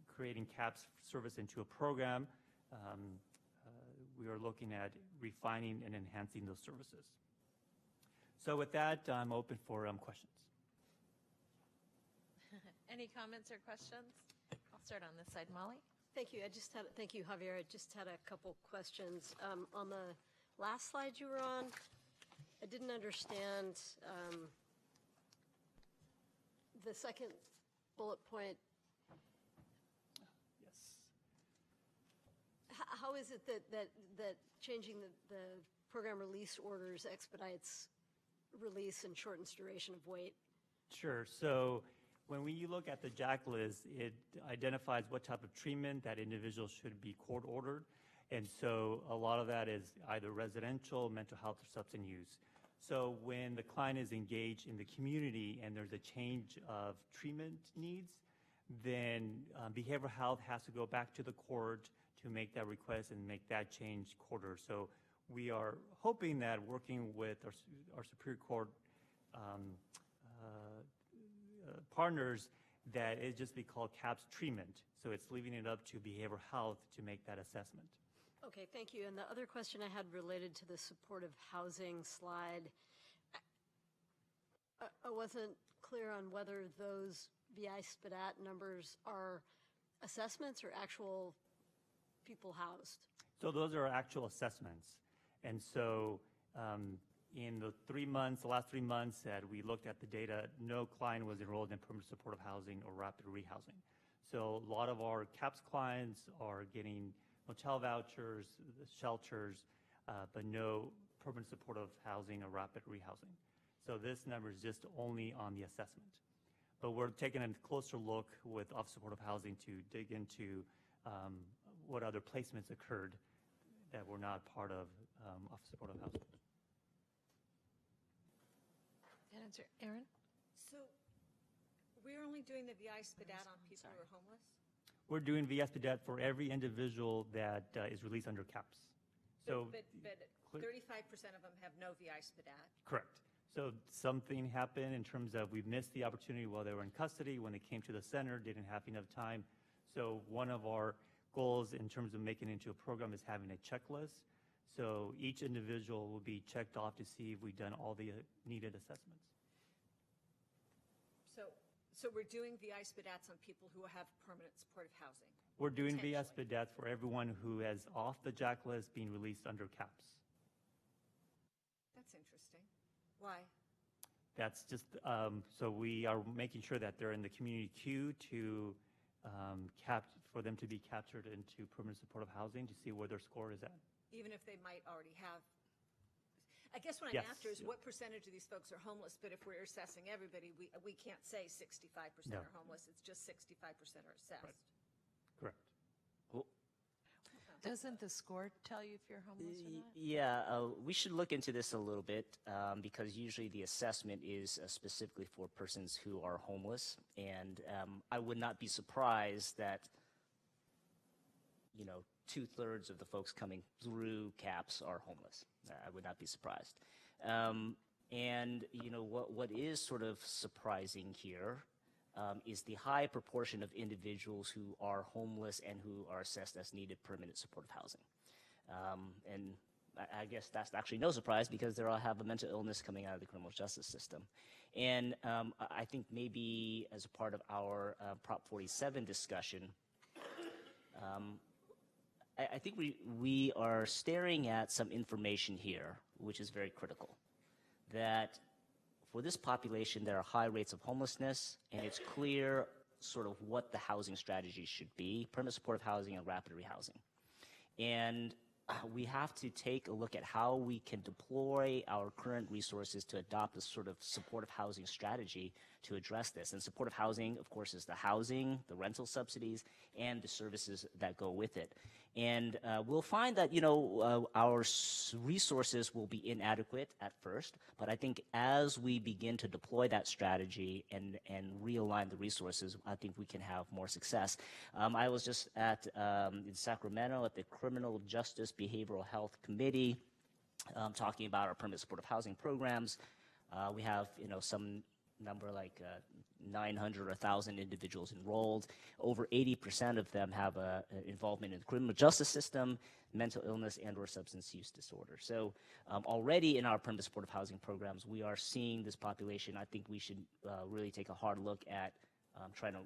creating CAPS service into a program, we are looking at refining and enhancing those services. So with that, I'm open for questions. Any comments or questions? I'll start on this side. Molly? Thank you. Thank you, Javier. I just had a couple questions. On the last slide you were on, I didn't understand the second bullet point. Yes. How is it that changing the program release orders expedites release and shortens duration of wait? Sure. So when we look at the JAC list, it identifies what type of treatment that individual should be court ordered. And so a lot of that is either residential, mental health, or substance use. So when the client is engaged in the community and there's a change of treatment needs, then behavioral health has to go back to the court to make that request and make that change court order. So we are hoping that working with our Superior Court partners, that it just be called CAPS treatment. So it's leaving it up to behavioral health to make that assessment. Okay, thank you. And the other question I had related to the supportive housing slide, I wasn't clear on whether those VI SPDAT numbers are assessments or actual people housed. So those are actual assessments. And so in the last 3 months that we looked at the data, no client was enrolled in permanent supportive housing or rapid rehousing. So a lot of our CAPS clients are getting motel vouchers, shelters, but no permanent supportive housing or rapid rehousing. So this number is just only on the assessment. But we're taking a closer look with Office of Supportive Housing to dig into what other placements occurred that were not part of Office of Supportive Housing. Answer, Aaron? So we're only doing the VI SPDAT on people who are homeless? We're doing VSPDAT for every individual that is released under CAPS. So, But 35% of them have no VI SPDAT. correct. So something happened in terms of we missed the opportunity while they were in custody. When they came to the center, didn't have enough time. So one of our goals in terms of making it into a program is having a checklist. So each individual will be checked off to see if we've done all the needed assessments. So we're doing VI SPDATs on people who have permanent supportive housing. We're doing VSPDAT for everyone who is off the JAC list being released under CAPS. That's interesting. Why? That's just, so we are making sure that they're in the community queue to for them to be captured into permanent supportive housing to see where their score is at. Even if they might already have. I guess what I'm Yes. after is what percentage of these folks are homeless, but if we're assessing everybody, we can't say 65% No. are homeless. It's just 65% are assessed. Correct. Doesn't the score tell you if you're homeless or not? Yeah, we should look into this a little bit because usually the assessment is specifically for persons who are homeless, and I would not be surprised that, 2/3 of the folks coming through CAPS are homeless. I would not be surprised. And what is sort of surprising here is the high proportion of individuals who are homeless and who are assessed as needed permanent supportive housing. And I guess that's actually no surprise because they all have a mental illness coming out of the criminal justice system. And I think maybe as a part of our Prop 47 discussion, I think we are staring at some information here, which is very critical, that for this population, there are high rates of homelessness, and it's clear sort of what the housing strategy should be, permanent supportive housing and rapid rehousing. And we have to take a look at how we can deploy our current resources to adopt a sort of supportive housing strategy to address this. And supportive housing, of course, is the housing, the rental subsidies, and the services that go with it. And we'll find that, our resources will be inadequate at first, but I think as we begin to deploy that strategy and realign the resources, I think we can have more success. I was just in Sacramento at the Criminal Justice Behavioral Health Committee talking about our permanent supportive housing programs. We have, some number like 900 or 1,000 individuals enrolled. Over 80% of them have involvement in the criminal justice system, mental illness, and or substance use disorder. So already in our permanent supportive housing programs, we are seeing this population. I think we should really take a hard look at trying to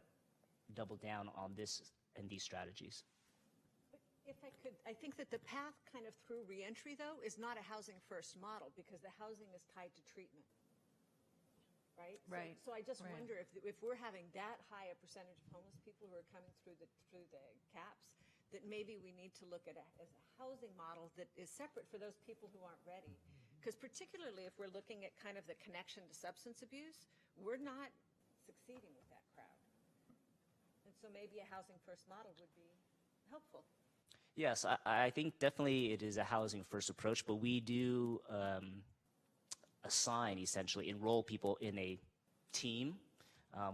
double down on this and these strategies. If I could, I think that the path kind of through reentry, though, is not a housing first model because the housing is tied to treatment. Right? Right. So I just Right. wonder if we're having that high a percentage of homeless people who are coming through the caps, that maybe we need to look at as a housing model that is separate for those people who aren't ready. Because particularly if we're looking at kind of the connection to substance abuse, we're not succeeding with that crowd. And so maybe a housing first model would be helpful. Yes, I think definitely it is a housing first approach, but we do assign, essentially, enroll people in a team,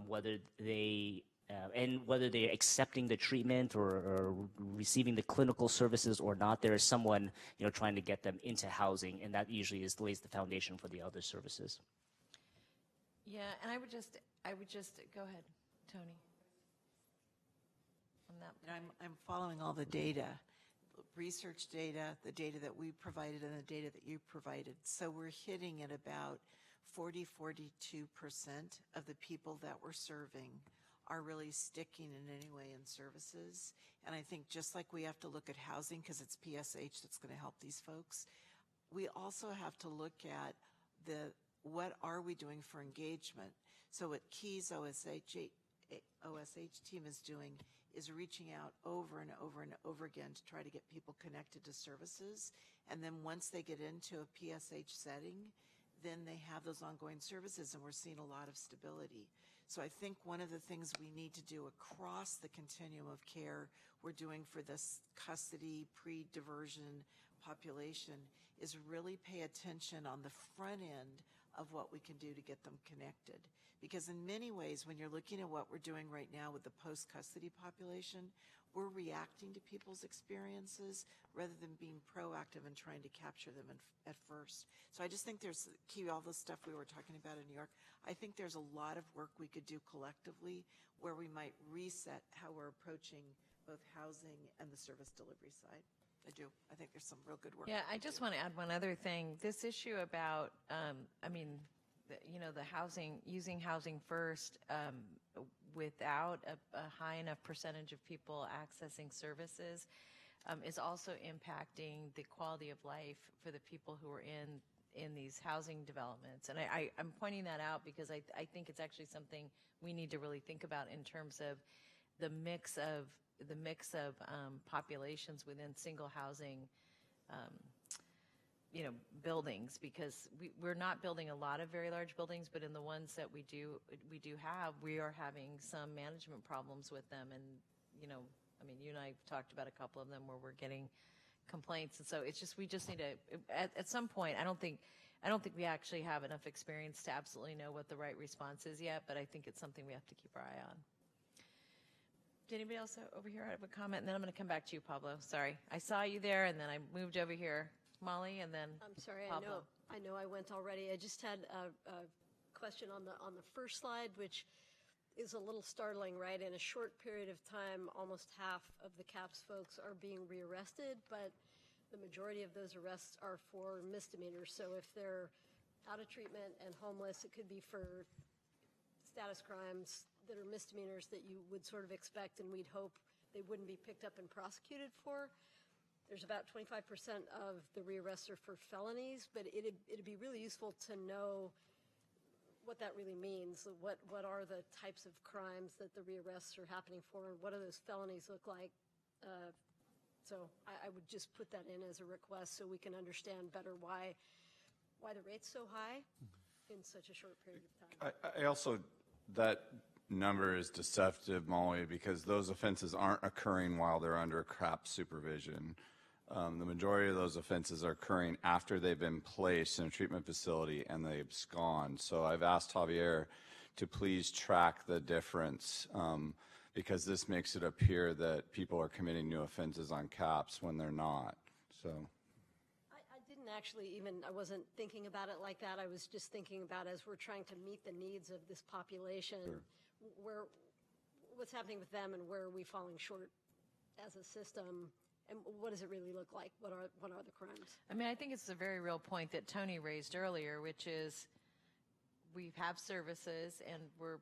whether they're accepting the treatment or receiving the clinical services or not. There is someone, trying to get them into housing, and that usually lays the foundation for the other services. Yeah, and I would just go ahead, Tony. On that, I'm following all the data, research data, the data that we provided and the data that you provided. So we're hitting at about 42% of the people that we're serving are really sticking in any way in services. And I think just like we have to look at housing because it's PSH that's going to help these folks, we also have to look at what are we doing for engagement. So what Key's OSH team is doing is reaching out over and over and over again to try to get people connected to services. And then once they get into a PSH setting, then they have those ongoing services, and we're seeing a lot of stability. So I think one of the things we need to do across the continuum of care we're doing for this custody, pre-diversion population is really pay attention on the front end of what we can do to get them connected. Because in many ways, when you're looking at what we're doing right now with the post-custody population, we're reacting to people's experiences rather than being proactive and trying to capture them at first. So I just think there's, Key, all the stuff we were talking about in New York, I think there's a lot of work we could do collectively where we might reset how we're approaching both housing and the service delivery side. I do. I think there's some real good work. yeah, I just want to add one other thing. This issue about, the housing, using housing first without a high enough percentage of people accessing services is also impacting the quality of life for the people who are in these housing developments. And I'm pointing that out because I think it's actually something we need to really think about in terms of the mix of populations within single housing buildings, because we're not building a lot of very large buildings, but in the ones that we do have, we are having some management problems with them. And, you and I talked about a couple of them where we're getting complaints. And so we just need to, at some point, I don't think we actually have enough experience to absolutely know what the right response is yet, but I think it's something we have to keep our eye on. Did anybody else over here have a comment? And then I'm going to come back to you, Pablo. Sorry. I saw you there, and then I moved over here. Molly, and then I'm sorry, Pablo. I know I went already. I just had a question on the first slide, which is a little startling, right? In a short period of time, almost half of the CAPS folks are being rearrested, but the majority of those arrests are for misdemeanors. So if they're out of treatment and homeless, it could be for status crimes that are misdemeanors that you would sort of expect and we'd hope they wouldn't be picked up and prosecuted for. There's about 25% of the rearrests are for felonies, but it'd be really useful to know what that really means. What are the types of crimes that the rearrests are happening for, and what do those felonies look like So I would just put that in as a request so we can understand better why the rate's so high in such a short period of time. I also, that number is deceptive, Molly, because those offenses aren't occurring while they're under CRAP supervision. The majority of those offenses are occurring after they've been placed in a treatment facility and they abscond. So I've asked Javier to please track the difference, because this makes it appear that people are committing new offenses on CAPS when they're not. So I didn't actually I wasn't thinking about it like that. I was just thinking about, as we're trying to meet the needs of this population, what's happening with them and where are we falling short as a system, and what does it really look like? What are the crimes? I mean, I think it's a very real point that Tony raised earlier, which is we have services and we're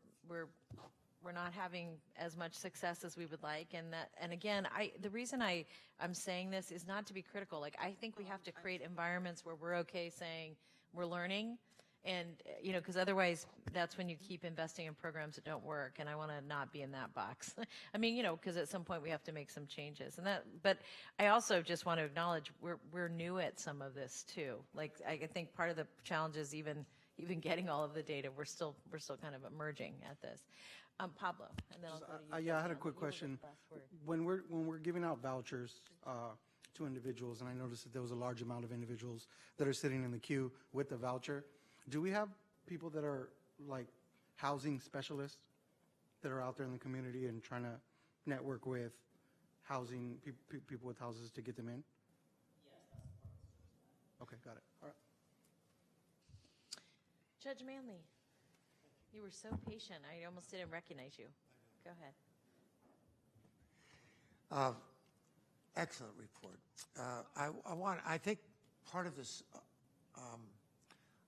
not having as much success as we would like, and again, the reason I'm saying this is not to be critical. Like, I think we have to create environments where we're okay saying we're learning, and because otherwise that's when you keep investing in programs that don't work, and I want to not be in that box. I mean, because at some point we have to make some changes, but I also just want to acknowledge we're new at some of this too. Like, I think part of the challenge is even getting all of the data. We're still kind of emerging at this. Pablo, and then I'll go to you. Yeah, I had a quick question. When we're giving out vouchers to individuals, and I noticed that there was a large amount of individuals that are sitting in the queue with the voucher, do we have people that are like housing specialists that are out there in the community and trying to network with housing people with houses to get them in? Yes. Okay, got it. All right. Judge Manley, you were so patient. I almost didn't recognize you. Go ahead. Excellent report. I think part of this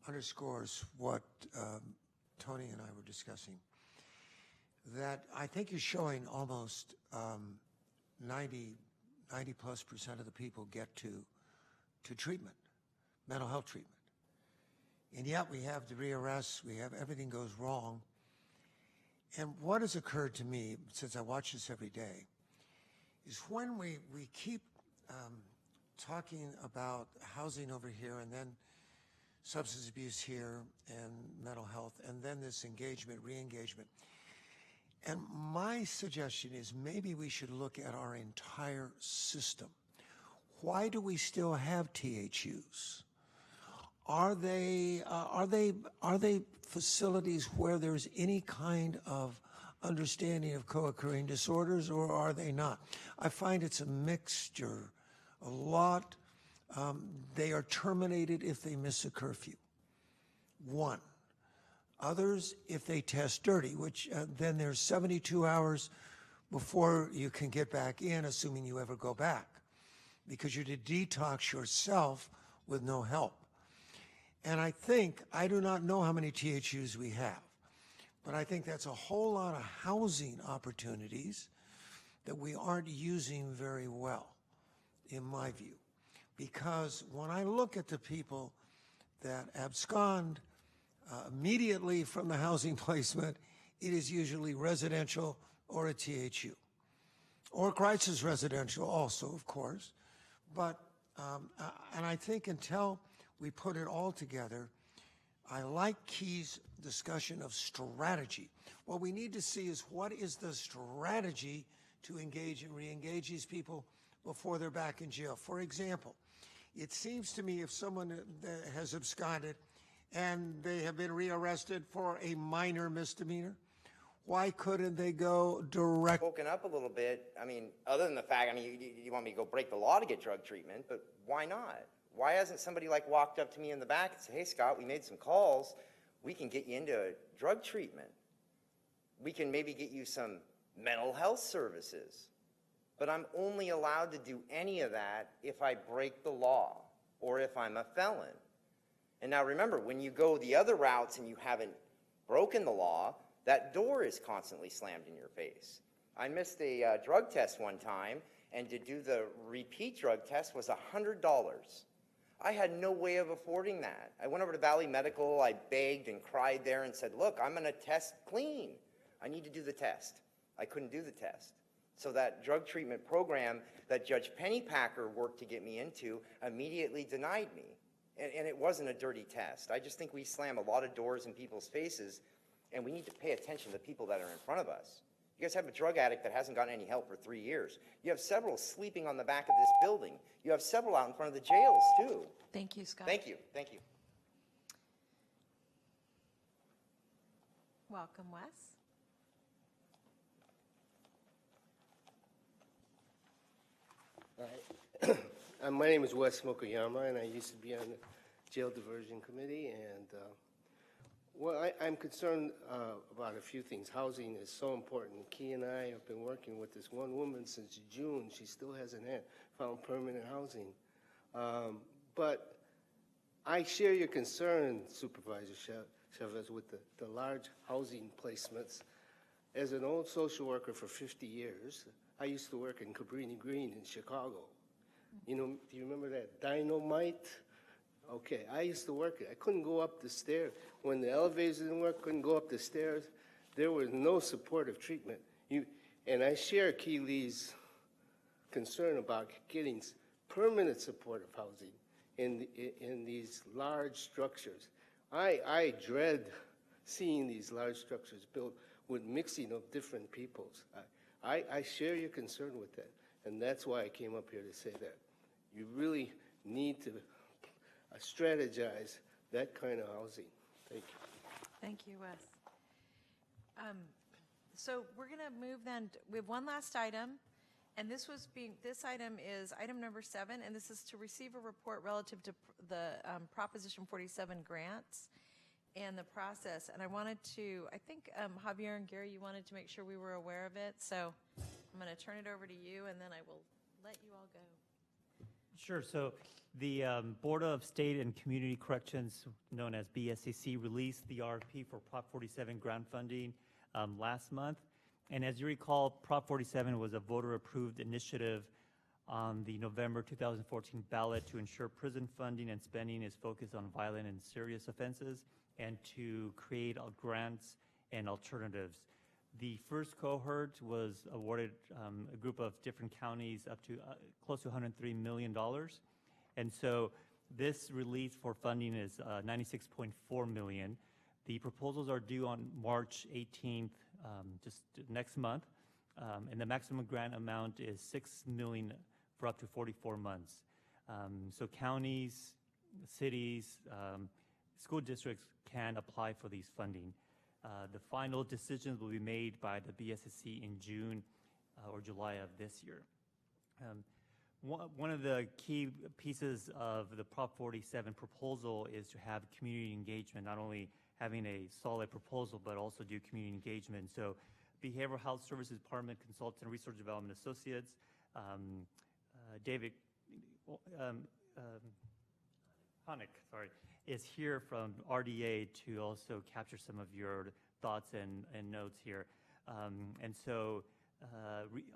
underscores what Tony and I were discussing, that I think you're showing almost 90+% of the people get to treatment, mental health treatment. And yet we have the rearrests, we have everything goes wrong. And what has occurred to me, since I watch this every day, is when we keep talking about housing over here and then substance abuse here and mental health and then this engagement, re-engagement. And my suggestion is maybe we should look at our entire system. Why do we still have THUs? Are they facilities where there's any kind of understanding of co-occurring disorders, or are they not? I find it's a mixture. A lot, they are terminated if they miss a curfew. One. Others, if they test dirty, which then there's 72 hours before you can get back in, assuming you ever go back, because you're to detox yourself with no help. And I do not know how many THUs we have, but I think that's a whole lot of housing opportunities that we aren't using very well, in my view. Because when I look at the people that abscond immediately from the housing placement, it is usually residential or a THU. Or crisis residential also, of course. But, and I think until we put it all together, I like Key's discussion of strategy. What we need to see is what is the strategy to engage and re-engage these people before they're back in jail. For example, it seems to me if someone has absconded and they have been rearrested for a minor misdemeanor, why couldn't they go direct? Woken up a little bit. I mean, other than the fact, I mean, you want me to go break the law to get drug treatment, but why not? Why hasn't somebody like walked up to me in the back and said, hey, Scott, we made some calls. We can get you into drug treatment. We can maybe get you some mental health services. But I'm only allowed to do any of that if I break the law or if I'm a felon. And now remember, when you go the other routes and you haven't broken the law, that door is constantly slammed in your face. I missed a drug test one time, and to do the repeat drug test was $100. I had no way of affording that. I went over to Valley Medical, I begged and cried there and said, look, I'm going to test clean. I need to do the test. I couldn't do the test. So that drug treatment program that Judge Pennypacker worked to get me into immediately denied me. And it wasn't a dirty test. I just think we slam a lot of doors in people's faces, and we need to pay attention to the people that are in front of us. You guys have a drug addict that hasn't gotten any help for 3 years. You have several sleeping on the back of this building. You have several out in front of the jails, too. Thank you, Scott. Thank you. Thank you. Welcome, Wes. My name is Wes Mokoyama, and I used to be on the Jail Diversion Committee. And well, I'm concerned about a few things. Housing is so important. Key and I have been working with this one woman since June. She still hasn't found permanent housing. But I share your concern, Supervisor Chavez, with the large housing placements. As an old social worker for 50 years, I used to work in Cabrini Green in Chicago. You know, do you remember that Dynamite? Okay, I used to work it. I couldn't go up the stairs. When the elevators didn't work, couldn't go up the stairs. There was no supportive treatment. And I share Key Lee's concern about getting permanent supportive housing in these large structures. I dread seeing these large structures built with mixing of different peoples. I share your concern with that, and that's why I came up here to say that. You really need to strategize that kind of housing. Thank you. Thank you, Wes. So we're going to move then. We have one last item, and this item is item number 7, and this is to receive a report relative to the Proposition 47 grants and the process. And I think Javier and Gary, you wanted to make sure we were aware of it. So I'm going to turn it over to you, and then I will let you all go. Sure. So the Board of State and Community Corrections, known as BSCC, released the RFP for Prop 47 grant funding last month. And as you recall, Prop 47 was a voter-approved initiative on the November 2014 ballot to ensure prison funding and spending is focused on violent and serious offenses and to create grants and alternatives. The first cohort was awarded a group of different counties up to close to $103 million. And so this release for funding is $96.4 million. The proposals are due on March 18th, just next month. And the maximum grant amount is $6 million for up to 44 months. So counties, cities, school districts can apply for these funding. The final decisions will be made by the BSSC in June or July of this year. One of the key pieces of the Prop 47 proposal is to have community engagement, not only having a solid proposal, but also do community engagement. So Behavioral Health Services Department Consultant Research Development Associates, David Honick, is here from RDA to also capture some of your thoughts and notes here. And so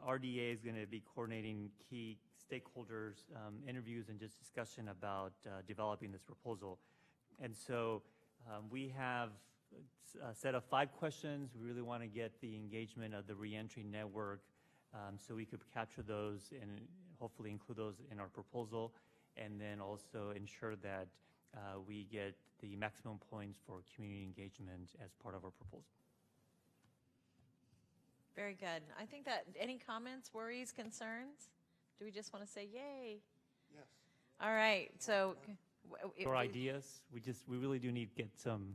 RDA is going to be coordinating key stakeholders, interviews, and just discussion about developing this proposal. And so we have a set of 5 questions. We really want to get the engagement of the reentry network so we could capture those and hopefully include those in our proposal, and then also ensure that we get the maximum points for community engagement as part of our proposal. Very good. I think that any comments, worries, concerns? Do we just want to say yay? Yes. All right. So For ideas, we really do need to get some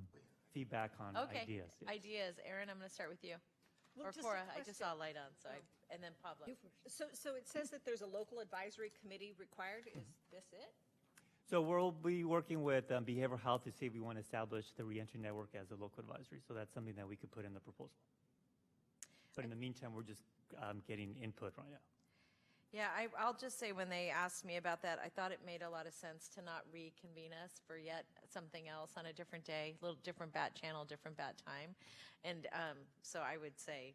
feedback on ideas. Yes. Ideas. Aaron, I'm going to start with you. Well, or just Cora, a I just saw a light on, so and then Pablo. So it says that there's a local advisory committee required. Is this it? So we'll be working with behavioral health to see if we want to establish the reentry network as a local advisory. So that's something that we could put in the proposal. But in the meantime, we're just getting input right now. Yeah, I'll just say when they asked me about that, I thought it made a lot of sense to not reconvene us for yet something else on a different day, a little different bat channel, different bat time. And so I was saying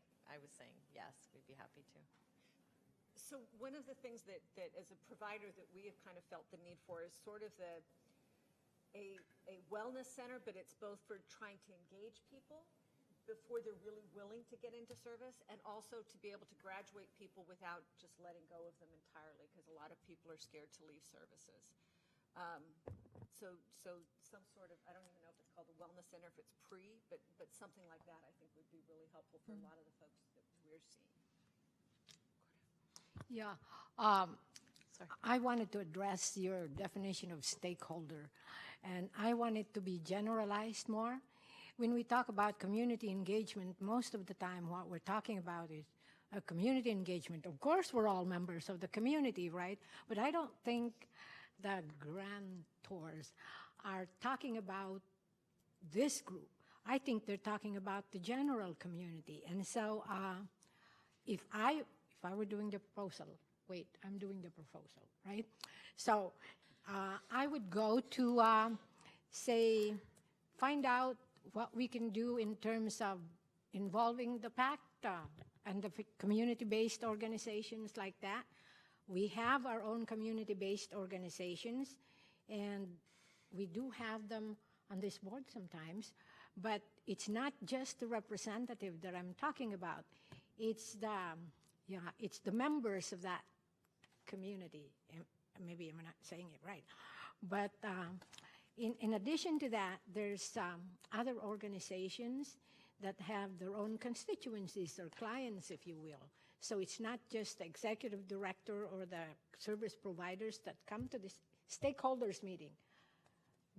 yes, we'd be happy to. So one of the things that as a provider that we have kind of felt the need for is sort of a wellness center, but it's both for trying to engage people, before they're really willing to get into service, and also to be able to graduate people without just letting go of them entirely, because a lot of people are scared to leave services. So some sort of, I don't even know if it's called a wellness center, if it's but something like that I think would be really helpful for a lot of the folks that we're seeing. Yeah. I wanted to address your definition of stakeholder, and I want it to be generalized more. When we talk about community engagement, most of the time what we're talking about is a community engagement. Of course, we're all members of the community, right? But I don't think the grantors are talking about this group. I think they're talking about the general community. And so if I were doing the proposal, I'm doing the proposal, right? So I would go to, say, find out what we can do in terms of involving the PAC and the community-based organizations like that. We have our own community-based organizations, and we do have them on this board sometimes, but it's not just the representative that I'm talking about. It's the members of that community. Maybe I'm not saying it right. But in addition to that, there's other organizations that have their own constituencies or clients, if you will. So it's not just the executive director or the service providers that come to this stakeholders meeting,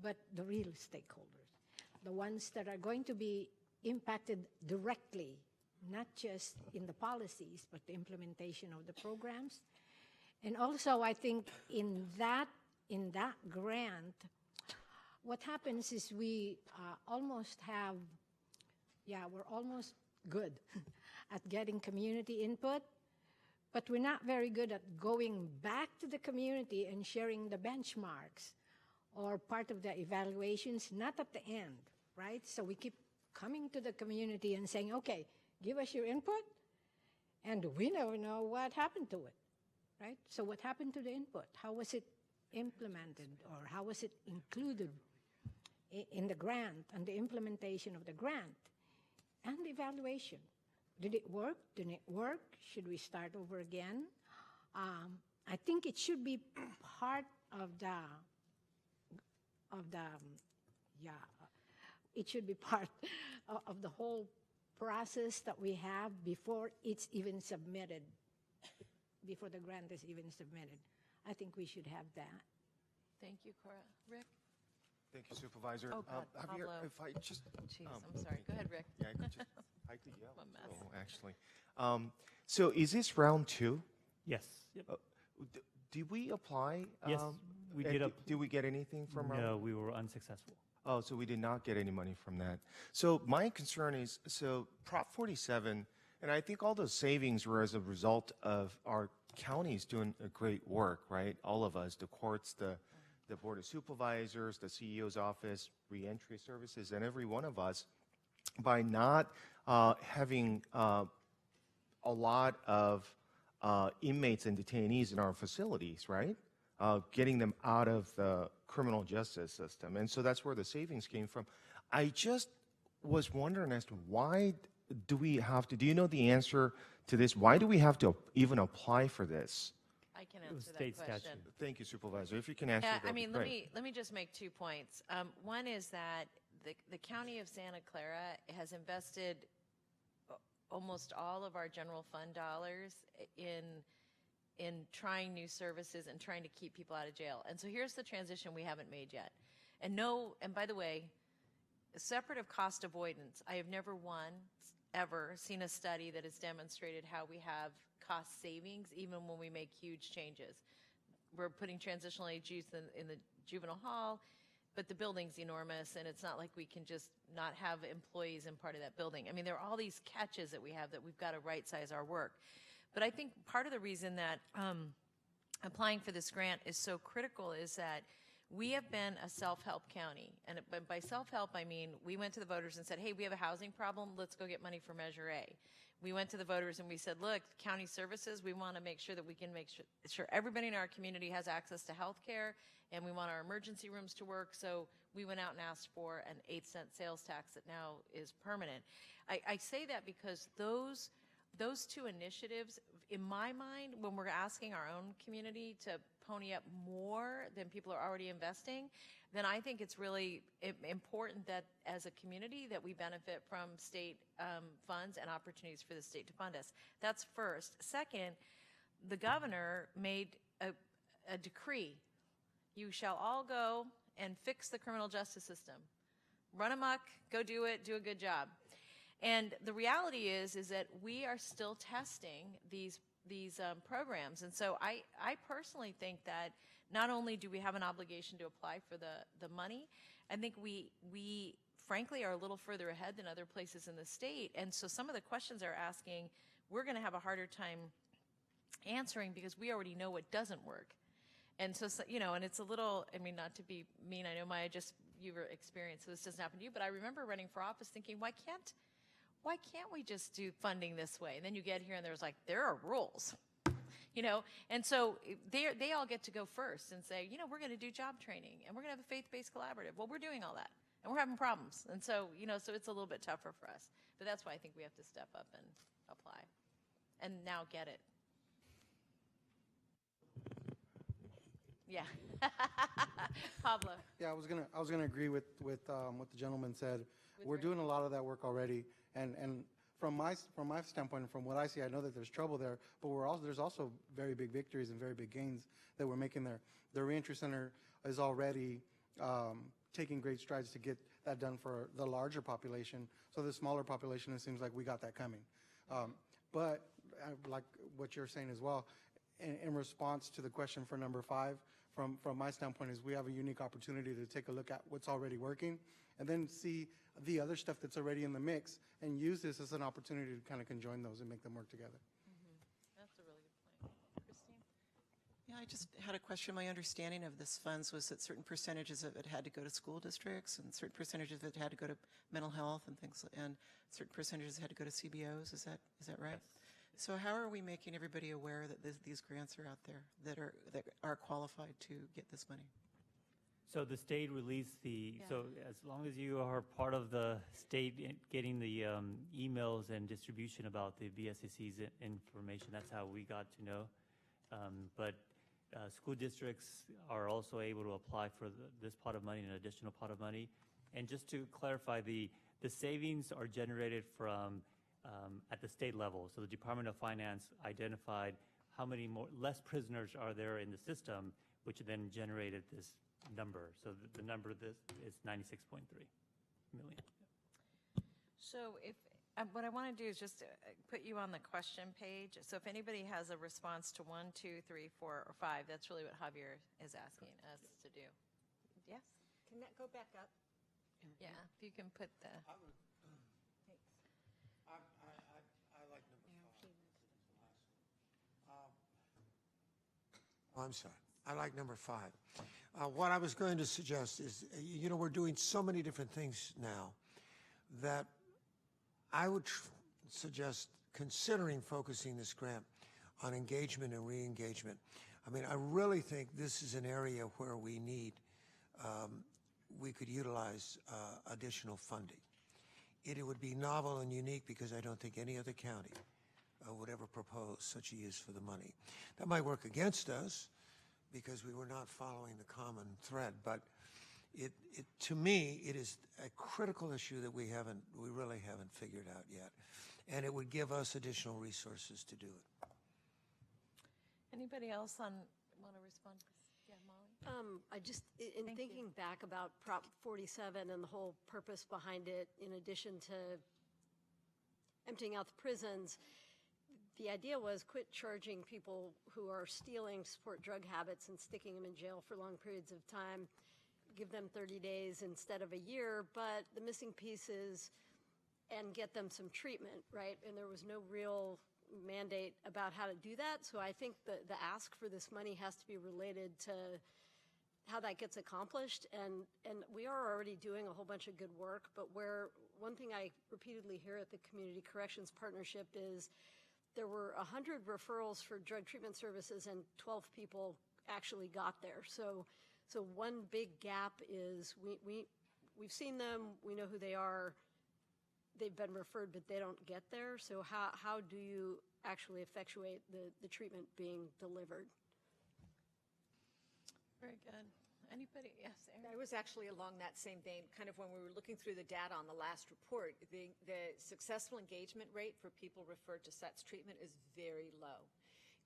but the real stakeholders, the ones that are going to be impacted directly, not just in the policies, but the implementation of the programs. And also, I think in that grant, what happens is we almost have, we're almost good at getting community input, but we're not very good at going back to the community and sharing the benchmarks or part of the evaluations, not at the end, right? So we keep coming to the community and saying, okay, give us your input, and we never know what happened to it, right? So what happened to the input? How was it implemented, or how was it included in the grant and the implementation of the grant and the evaluation? Did it work? Didn't it work? Should we start over again? I think it should be part of it should be part of the whole process that we have before it's even submitted, before the grant is even submitted. I think we should have that. Thank you, Cora. Rick? Thank you, Supervisor. Oh, God, Javier, Pablo. if I just... Jeez, I'm sorry. Go ahead, Rick. Yeah, I could just... I could yell, I'm a mess. too, actually. So is this round 2? Yes. Yep. Did we apply? Yes, we did. Did we get anything from round? No, we were unsuccessful. Oh, so we did not get any money from that. So my concern is, so Prop 47, and I think all those savings were as a result of our counties doing a great work, right? All of us, the courts, the Board of Supervisors, the CEO's office, reentry services, and every one of us, by not having a lot of inmates and detainees in our facilities, right? Getting them out of the criminal justice system. And so that's where the savings came from. I just was wondering as to why do we have to, do you know the answer to this? Why do we have to even apply for this? I can answer that question. Thank you, Supervisor. If you can answer that, I mean, would be great. let me just make 2 points. One is that the County of Santa Clara has invested almost all of our general fund dollars in trying new services and trying to keep people out of jail. And so here's the transition we haven't made yet. And by the way, separate of cost avoidance, I have never ever seen a study that has demonstrated how we have cost savings even when we make huge changes. We're putting transitional age youth in the juvenile hall, but the building's enormous, and it's not like we can just not have employees in part of that building. I mean, there are all these catches that we have that we've got to right-size our work. But I think part of the reason that applying for this grant is so critical is that we have been a self-help county. And by self-help, I mean we went to the voters and said, hey, we have a housing problem. Let's go get money for Measure A. We went to the voters and we said, look, county services, we want to make sure that we can make sure everybody in our community has access to health care, and we want our emergency rooms to work. So we went out and asked for an 8-cent sales tax that now is permanent. I say that because those two initiatives, in my mind, when we're asking our own community to pony up more than people are already investing, then I think it's really important that as a community that we benefit from state funds and opportunities for the state to fund us. That's first. Second, the governor made a decree. You shall all go and fix the criminal justice system. Run amok, go do it, do a good job. And the reality is that we are still testing these programs. And so I personally think that not only do we have an obligation to apply for the money, I think we frankly are a little further ahead than other places in the state. And so some of the questions they're asking, we're going to have a harder time answering because we already know what doesn't work. And so, and it's a little, I mean, not to be mean, I know Maya, you were experienced, so this doesn't happen to you, but I remember running for office thinking, why can't we just do funding this way? And then you get here and there's like, there are rules, and so they all get to go first and say, we're going to do job training and we're going to have a faith-based collaborative. Well, we're doing all that and we're having problems. And so, so it's a little bit tougher for us, but that's why I think we have to step up and apply and now get it. Yeah. Pablo. Yeah, I was gonna agree with what the gentleman said. We're doing a lot of that work already, and from my standpoint, and from what I see, I know that there's trouble there, but there's also very big victories and very big gains that we're making there. The Reentry Center is already taking great strides to get that done for the larger population. So the smaller population, it seems like we got that coming. But like what you're saying as well, in response to the question for number 5, from my standpoint, is we have a unique opportunity to take a look at what's already working and then see the other stuff that's already in the mix and use this as an opportunity to kind of conjoin those and make them work together. That's a really good point. Christine? Yeah, I just had a question. My understanding of this funds was that certain percentages of it had to go to school districts and certain percentages of it had to go to mental health and things, and certain percentages had to go to CBOs. Is that right? So how are we making everybody aware that these grants are out there that are qualified to get this money? So the state released so as long as you are part of the state getting the emails and distribution about the VSAC's information, that's how we got to know. But school districts are also able to apply for this pot of money, an additional pot of money. And just to clarify, the savings are generated from at the state level. So the Department of Finance identified how many less prisoners are there in the system, which then generated this number. So the number of this is 96.3 million. So what I want to do is just put you on the question page. So if anybody has a response to 1, 2, 3, 4, or 5, that's really what Javier is asking us to do. Yes? Can that go back up? Yeah, if you can put the... I like number 5. I'm sorry. I like number 5. What I was going to suggest is, we're doing so many different things now that I would suggest considering focusing this grant on engagement and re-engagement. I mean, I really think this is an area where we could utilize additional funding. It would be novel and unique because I don't think any other county would ever propose such a use for the money. That might work against us because we were not following the common thread, but to me, it is a critical issue that we really haven't figured out yet, and it would give us additional resources to do it. Anybody else want to respond? Yeah, Molly? I just, in thinking back about Prop 47 and the whole purpose behind it, in addition to emptying out the prisons, the idea was quit charging people who are stealing to support drug habits and sticking them in jail for long periods of time, give them 30 days instead of a year, but the missing pieces and get them some treatment, right? And there was no real mandate about how to do that. So I think the ask for this money has to be related to how that gets accomplished. And we are already doing a whole bunch of good work, but one thing I repeatedly hear at the Community Corrections Partnership is there were 100 referrals for drug treatment services and 12 people actually got there. So So one big gap is we've seen them, we know who they are, they've been referred, but they don't get there. So how do you actually effectuate the treatment being delivered? Very good. Anybody? Yes, Erin? I was actually along that same vein, kind of when we were looking through the data on the last report, the successful engagement rate for people referred to SETS treatment is very low.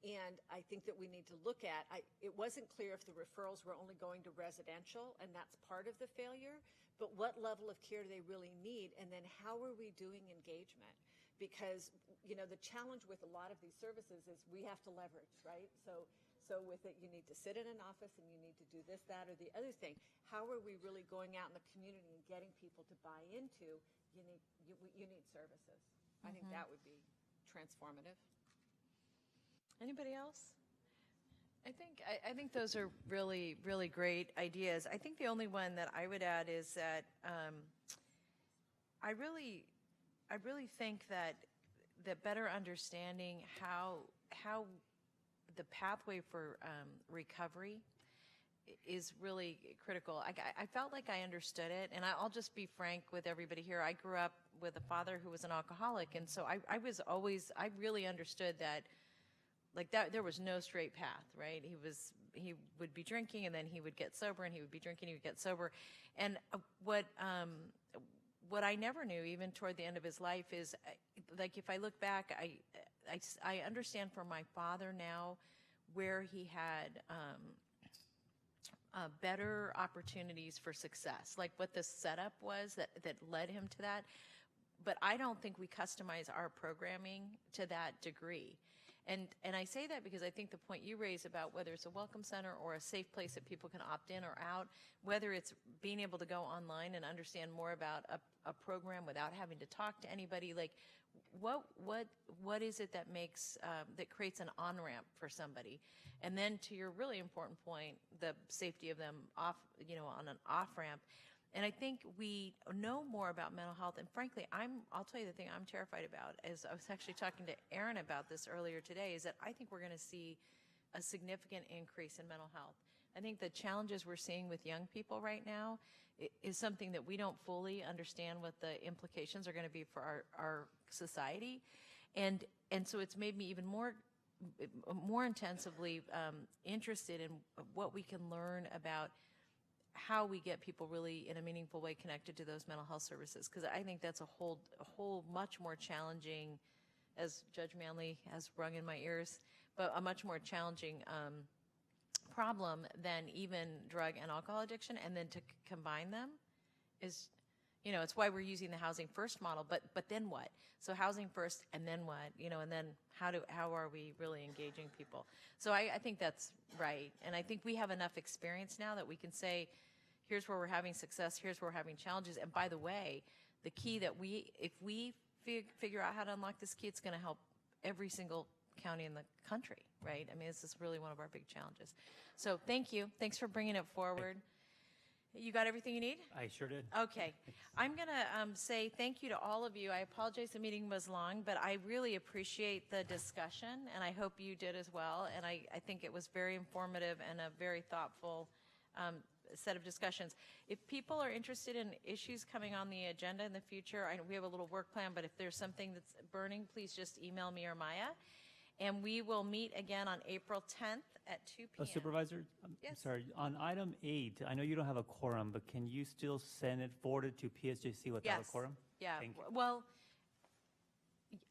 And I think that we need to look at, it wasn't clear if the referrals were only going to residential, and that's part of the failure, but what level of care do they really need, and then how are we doing engagement? Because, you know, the challenge with a lot of these services is we have to leverage, right? So with it, you need to sit in an office and you need to do this, that, or the other thing. How are we really going out in the community and getting people to buy into, you need services? I think that would be transformative. Anybody else? I think those are really, really great ideas. I think the only one that I would add is that I really think that better understanding how the pathway for recovery is really critical. I felt like I understood it, and I'll just be frank with everybody here. I grew up with a father who was an alcoholic, and so I really understood that. Like that, there was no straight path, right? He would be drinking, and then he would get sober, and he would be drinking, he would get sober. And what I never knew, even toward the end of his life, is like if I look back, I understand from my father now where he had better opportunities for success, like what the setup was that led him to that. But I don't think we customize our programming to that degree. And I say that because I think the point you raise about whether it's a welcome center or a safe place that people can opt in or out, whether it's being able to go online and understand more about a program without having to talk to anybody, like what is it that makes that creates an on-ramp for somebody? And then to your really important point, the safety of them off, on an off-ramp. And I think we know more about mental health. And frankly, I'll tell you the thing I'm terrified about is I was actually talking to Erin about this earlier today, is that I think we're going to see a significant increase in mental health. I think the challenges we're seeing with young people right now is something that we don't fully understand what the implications are going to be for our society. And so it's made me even more intensively interested in what we can learn about how we get people really in a meaningful way connected to those mental health services, because I think that's a whole much more challenging, as Judge Manley has rung in my ears, but a much more challenging problem than even drug and alcohol addiction. And then to combine them is, it's why we're using the housing first model. But then what? So housing first, and then what? And then how are we really engaging people? So I think that's right, and I think we have enough experience now that we can say, here's where we're having success, here's where we're having challenges. And by the way, the key that if we figure out how to unlock this key, it's going to help every single county in the country, right? I mean, this is really one of our big challenges. So thank you. Thanks for bringing it forward. You got everything you need? I sure did. Okay. I'm going to say thank you to all of you. I apologize the meeting was long, but I really appreciate the discussion, and I hope you did as well. And I think it was very informative and a very thoughtful set of discussions. If people are interested in issues coming on the agenda in the future, we have a little work plan, but if there's something that's burning, please just email me or Maya. And we will meet again on April 10th at 2 p.m. Supervisor, Yes. I'm sorry, on item 8, I know you don't have a quorum, but can you still send it forwarded to PSJC without a quorum? Yeah. Thank you. Well,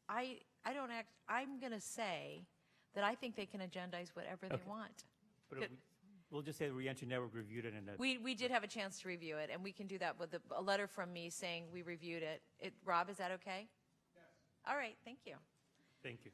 I'm going to say that I think they can agendize whatever they want. But we'll just say the Reentry Network reviewed it. We did have a chance to review it, and we can do that with a letter from me saying we reviewed it. Rob, is that okay? Yes. All right. Thank you. Thank you.